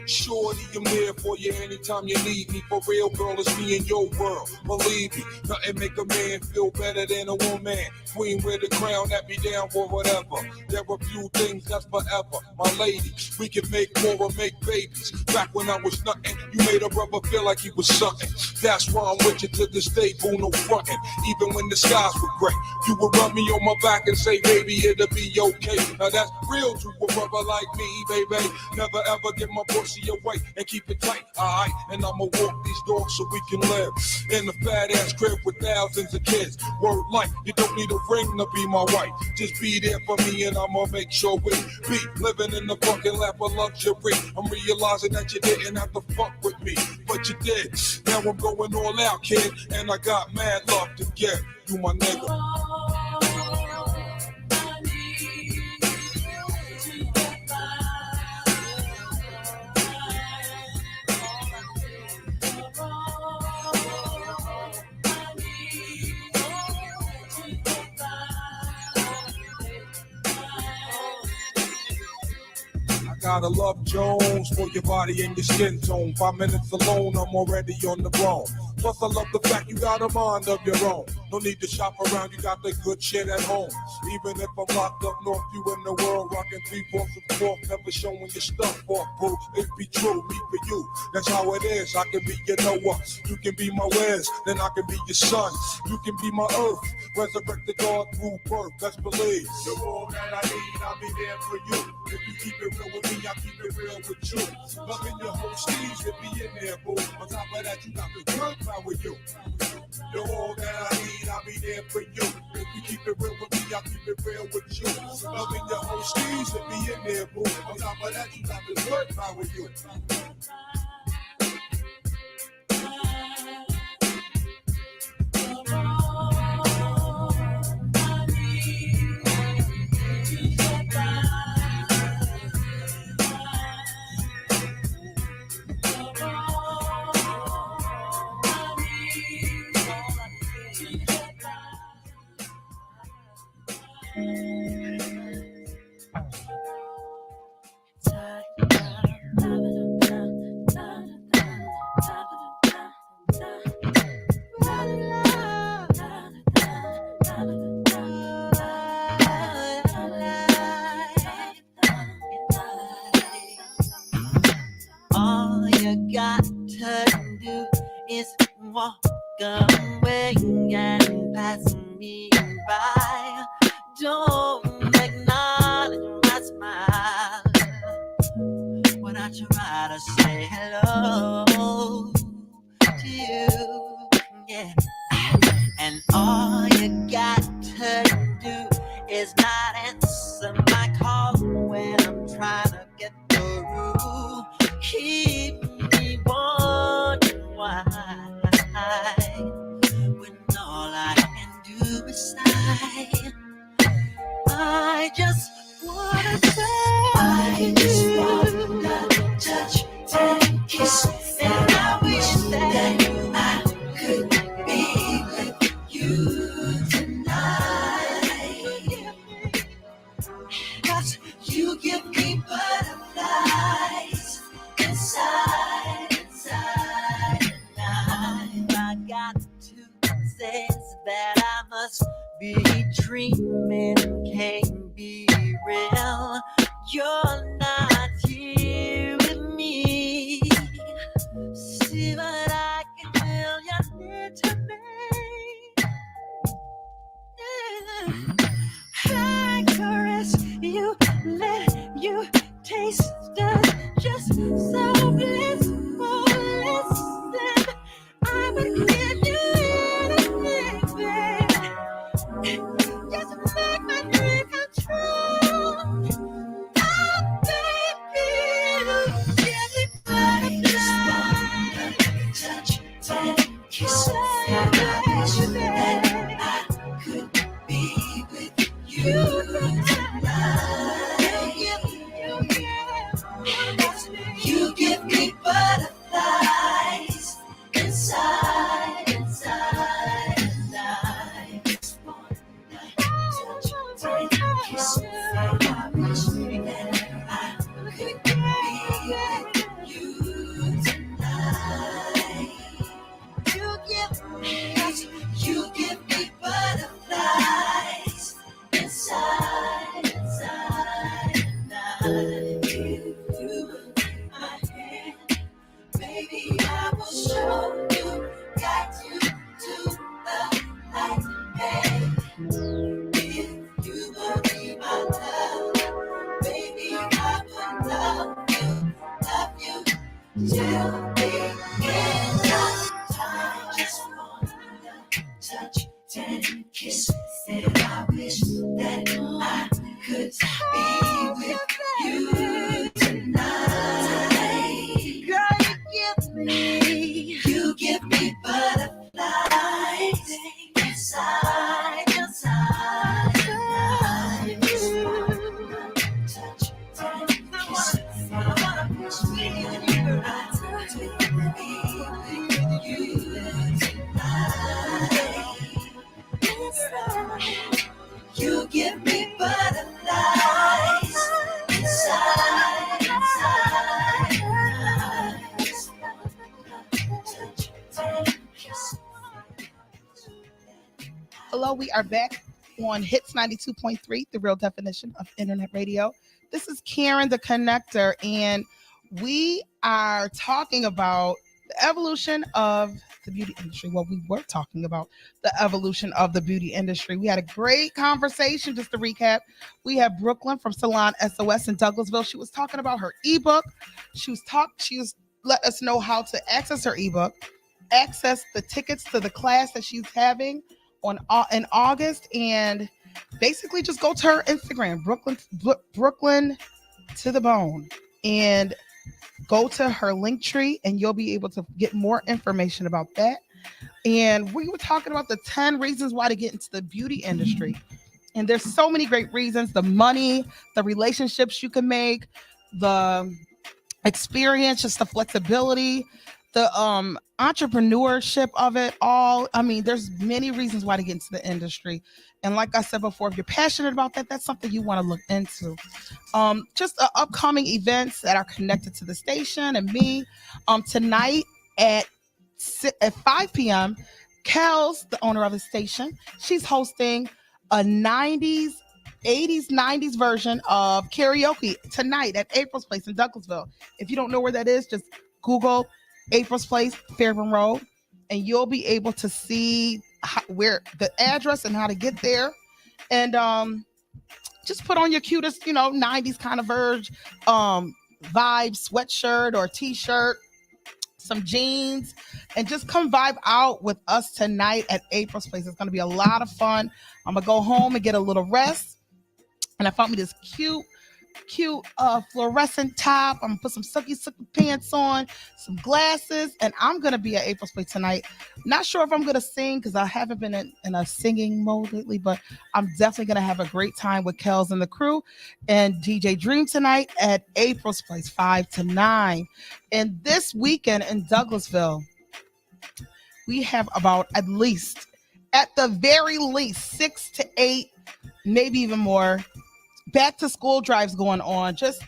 Shorty, I'm there for you anytime you need me. For real, girl, it's me in your world. Believe me, nothing make a man feel better than a woman. Queen with a crown that be down for whatever. There are few things that's forever. My lady, we can make more or make babies. Back when I was nothing, you made a brother feel like he was something. That's why I'm with you to this day, boo, no frontin'. Even when the skies were gray, you would rub me on my back and say, baby, it'll be okay. Now that's real to a brother like me, baby. Never ever get my pussy away and keep it tight, alright? And I'ma walk these dogs so we can live in a fat ass crib with thousands of kids. Word life, you don't need a ring to be my wife. Just be there for me and I'ma make sure we be living in the fucking lap of luxury. I'm realizing that you didn't have to fuck with me, but you did. Now I'm going all out, kid, and I got mad love to give you, my nigga. Gotta love Jones for your body and your skin tone. 5 minutes alone, I'm already on the roam. Plus, I love the fact you got a mind of your own. No need to shop around, you got the good shit at home. Even if I'm locked up north, you in the world rocking 3/4 of fork, never showing your stuff off, bro. It be true, me for you. That's how it is. I can be your Noah, you can be my Wes, then I can be your son. You can be my earth, resurrected God through birth. Let's believe. You're all that I need, I'll be there for you. If you keep it real with me, I keep it real with you. Loving your whole steez, it be in there, boo. On top of that, you got the good power with you. You're all that I need, I'll be there for you. If you keep it real with me, I keep it real with you. Loving your whole steez, it be in there, boo. On top of that, you got the good power with you. All you got to do is walk away and pass me by. Don't acknowledge my smile when I try to say hello to you. Yeah. And all you got to do is not answer my call when I'm trying to get through. Keep me wondering why, when all I can do is sigh. I just wanna say, I just wanna touch and kiss, and I wish that I could be with you tonight. 'Cause you give me butterflies inside. All I got to say is that I must be dreaming, can't be real. You're not here with me. See what I can feel you near to me. I caress you, let you taste us just so blissful. Listen, I would give you anything, baby. Just make my dream come true. Oh, baby, give me butterflies. Touch and kiss, and I wish that I could be with you tonight. You give me butterflies inside. And I just wanna touch and kiss, and I wish that I could be with you tonight. You give me butterflies inside. And I give you my hand, baby. I will show you, guide you to the light. Hey, if you will be my love, baby, I will love you till the end of time. Just wanna touch and kiss, and I wish that I could be with you tonight. Girl, you give me butterflies inside. Touch and kiss, I wanna push me in your eyes to be with you tonight. You give me butterflies inside. Hello, we are back on Hits 92.3, the real definition of internet radio. This is Karen, the connector, and we are talking about the evolution of the beauty industry. Well, we were talking about the evolution of the beauty industry. We had a great conversation. Just to recap, we had Brooklyn from Salon SOS in Douglasville. She was talking about her ebook. She was let us know how to access her ebook, access the tickets to the class that she's having in August, and basically just go to her Instagram, Brooklyn to the bone, and go to her link tree, and you'll be able to get more information about that. And we were talking about the 10 reasons why to get into the beauty industry. And there's so many great reasons: the money, the relationships you can make, the experience, just the flexibility, the entrepreneurship of it all. I mean, there's many reasons why to get into the industry. And like I said before, if you're passionate about that, that's something you want to look into. Just upcoming events that are connected to the station and me. Tonight at 5 p.m., Kels, the owner of the station, she's hosting a 80s, 90s version of karaoke tonight at April's Place in Douglasville. If you don't know where that is, just Google April's Place, Fairburn Road, and you'll be able to see where the address and how to get there. And just put on your cutest, 90s kind of vibe sweatshirt or t-shirt, some jeans, and just come vibe out with us tonight at April's Place. It's going to be a lot of fun. I'm going to go home and get a little rest. And I found me this cute fluorescent top. I'm gonna put some sucky pants on, some glasses, and I'm gonna be at April's Place tonight. Not sure if I'm gonna sing because I haven't been in a singing mode lately, but I'm definitely gonna have a great time with Kels and the crew and DJ Dream tonight at April's Place, 5 to 9. And this weekend in Douglasville, we have about at the very least 6 to 8, maybe even more, back to school drives going on. Just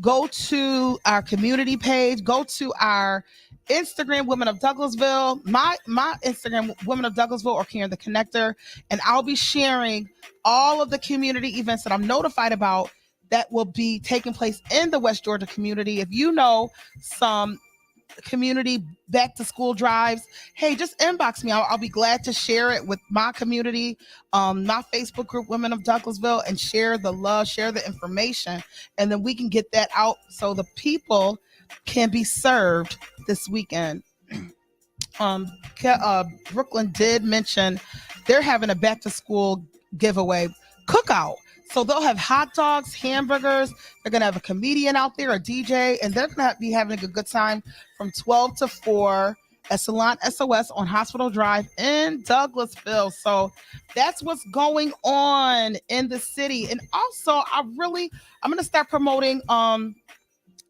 go to our community page, go to our Instagram, Women of Douglasville, my Instagram, Women of Douglasville, or Karen the Connector, and I'll be sharing all of the community events that I'm notified about that will be taking place in the West Georgia community. If you know some community back to school drives, hey, just inbox me. I'll be glad to share it with my community, my Facebook group, Women of Douglasville, and share the love, share the information, and then we can get that out so the people can be served this weekend. Brooklyn did mention they're having a back to school giveaway cookout. So they'll have hot dogs, hamburgers. They're going to have a comedian out there, a DJ, and they're going to be having a good time from 12 to 4 at Salon SOS on Hospital Drive in Douglasville. So that's what's going on in the city. And also, I'm going to start promoting, I'm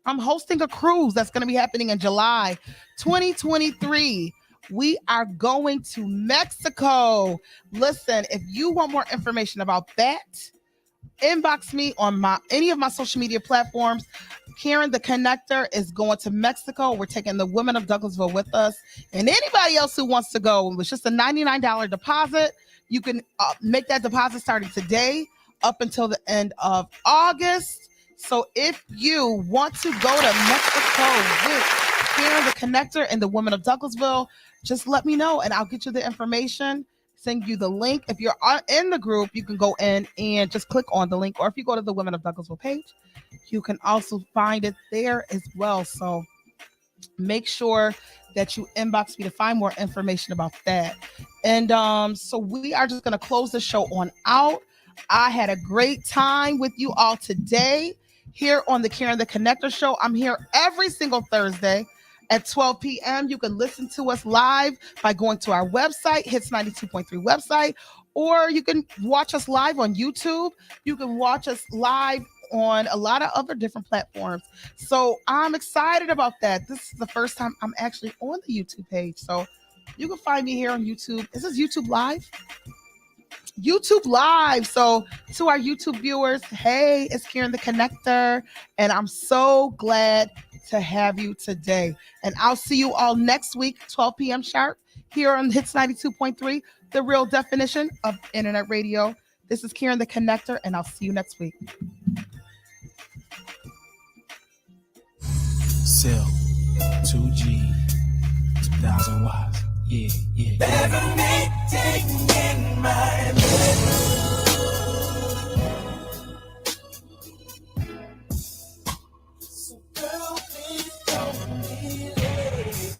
hosting a cruise that's going to be happening in July 2023. We are going to Mexico. Listen, if you want more information about that, inbox me on any of my social media platforms. Karen the Connector is going to Mexico. We're taking the Women of Douglasville with us, and anybody else who wants to go. It was just a $99 deposit. You can make that deposit starting today up until the end of August. So if you want to go to Mexico with Karen the Connector and the Women of Douglasville, just let me know and I'll get you the information. Send you the link. If you're in the group, you can go in and just click on the link, or if you go to the Women of Douglasville page, you can also find it there as well. So make sure that you inbox me to find more information about that. And so we are just going to close the show on out. I had a great time with you all today here on the Karen the Connector show. I'm here every single Thursday at 12 p.m. You can listen to us live by going to our website, Hits 92.3 website, or you can watch us live on YouTube. You can watch us live on a lot of other different platforms. So I'm excited about that. This is the first time I'm actually on the YouTube page. So you can find me here on YouTube. Is this YouTube Live? YouTube Live. So to our YouTube viewers, hey, it's Karen the Connector, and I'm so glad to have you today. And I'll see you all next week, 12 p.m. sharp, here on Hits 92.3, the real definition of internet radio. This is Karen the Connector, and I'll see you next week. Sell. 2G, 2,000 watts. Yeah, yeah. Levitating in my bed. So girl, please don't be late.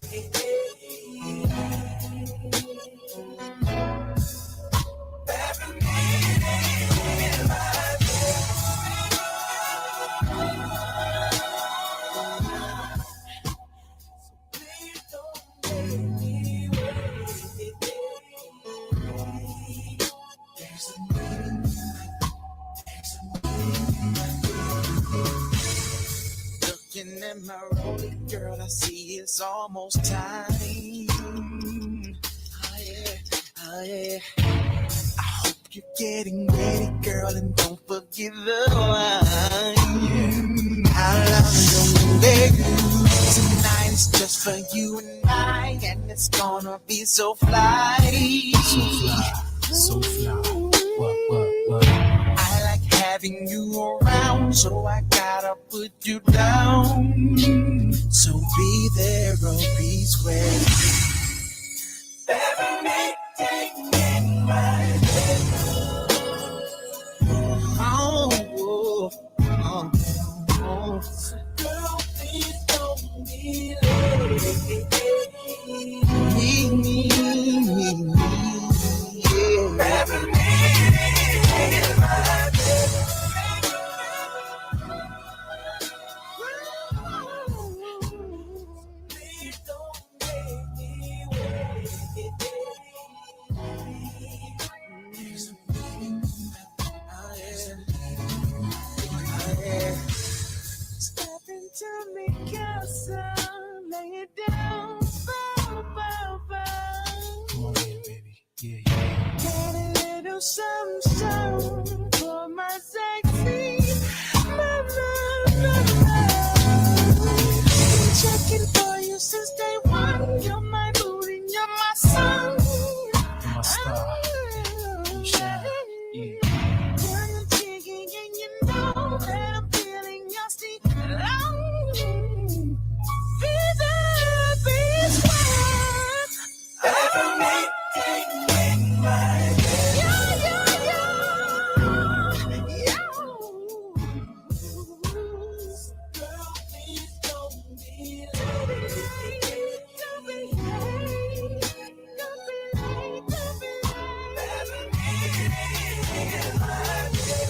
Looking at my rollie, girl, I see it's almost time. Oh yeah, oh yeah. I hope you're getting ready, girl, and don't forget the wine. How long don't baby? Tonight is just for you and I, and it's gonna be so fly. So fly. What? I like having you around, so I gotta put you down. So be there or be square. Levitating in my bed. Oh. So girl, please don't be late. Me. Yeah. Levitating in my bed. Please don't make me wait. Step into me, casa, lay it down, bow. Come on in, baby. Yeah. Get a little something for my sexy mama. Been checking for you since day one. You're my booty, you're my sun. My star. You shine. Yeah. You're the jiggy and you know that I'm feeling your steam. Be there, be square. Levitating in my bed. Girl, please don't be late. Don't be late. Levitating in my bed.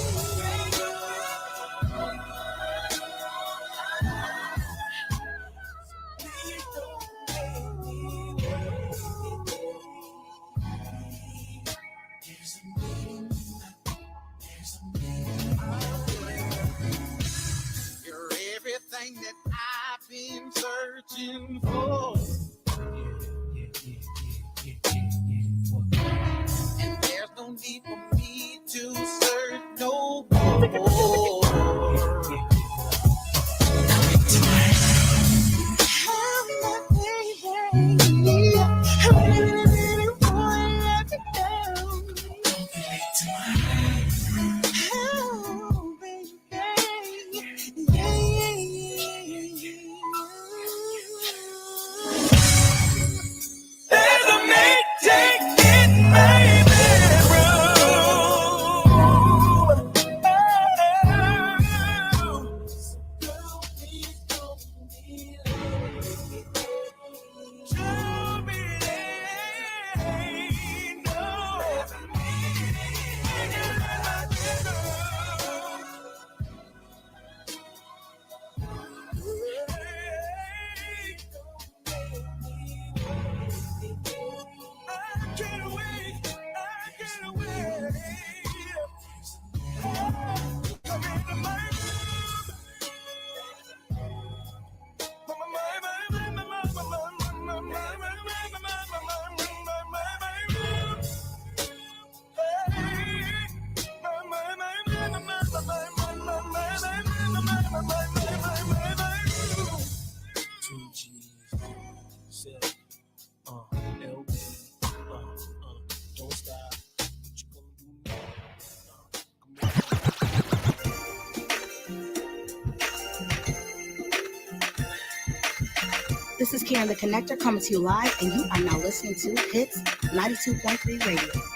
This is Karen the Connector coming to you live, and you are now listening to Hits 92.3 Radio.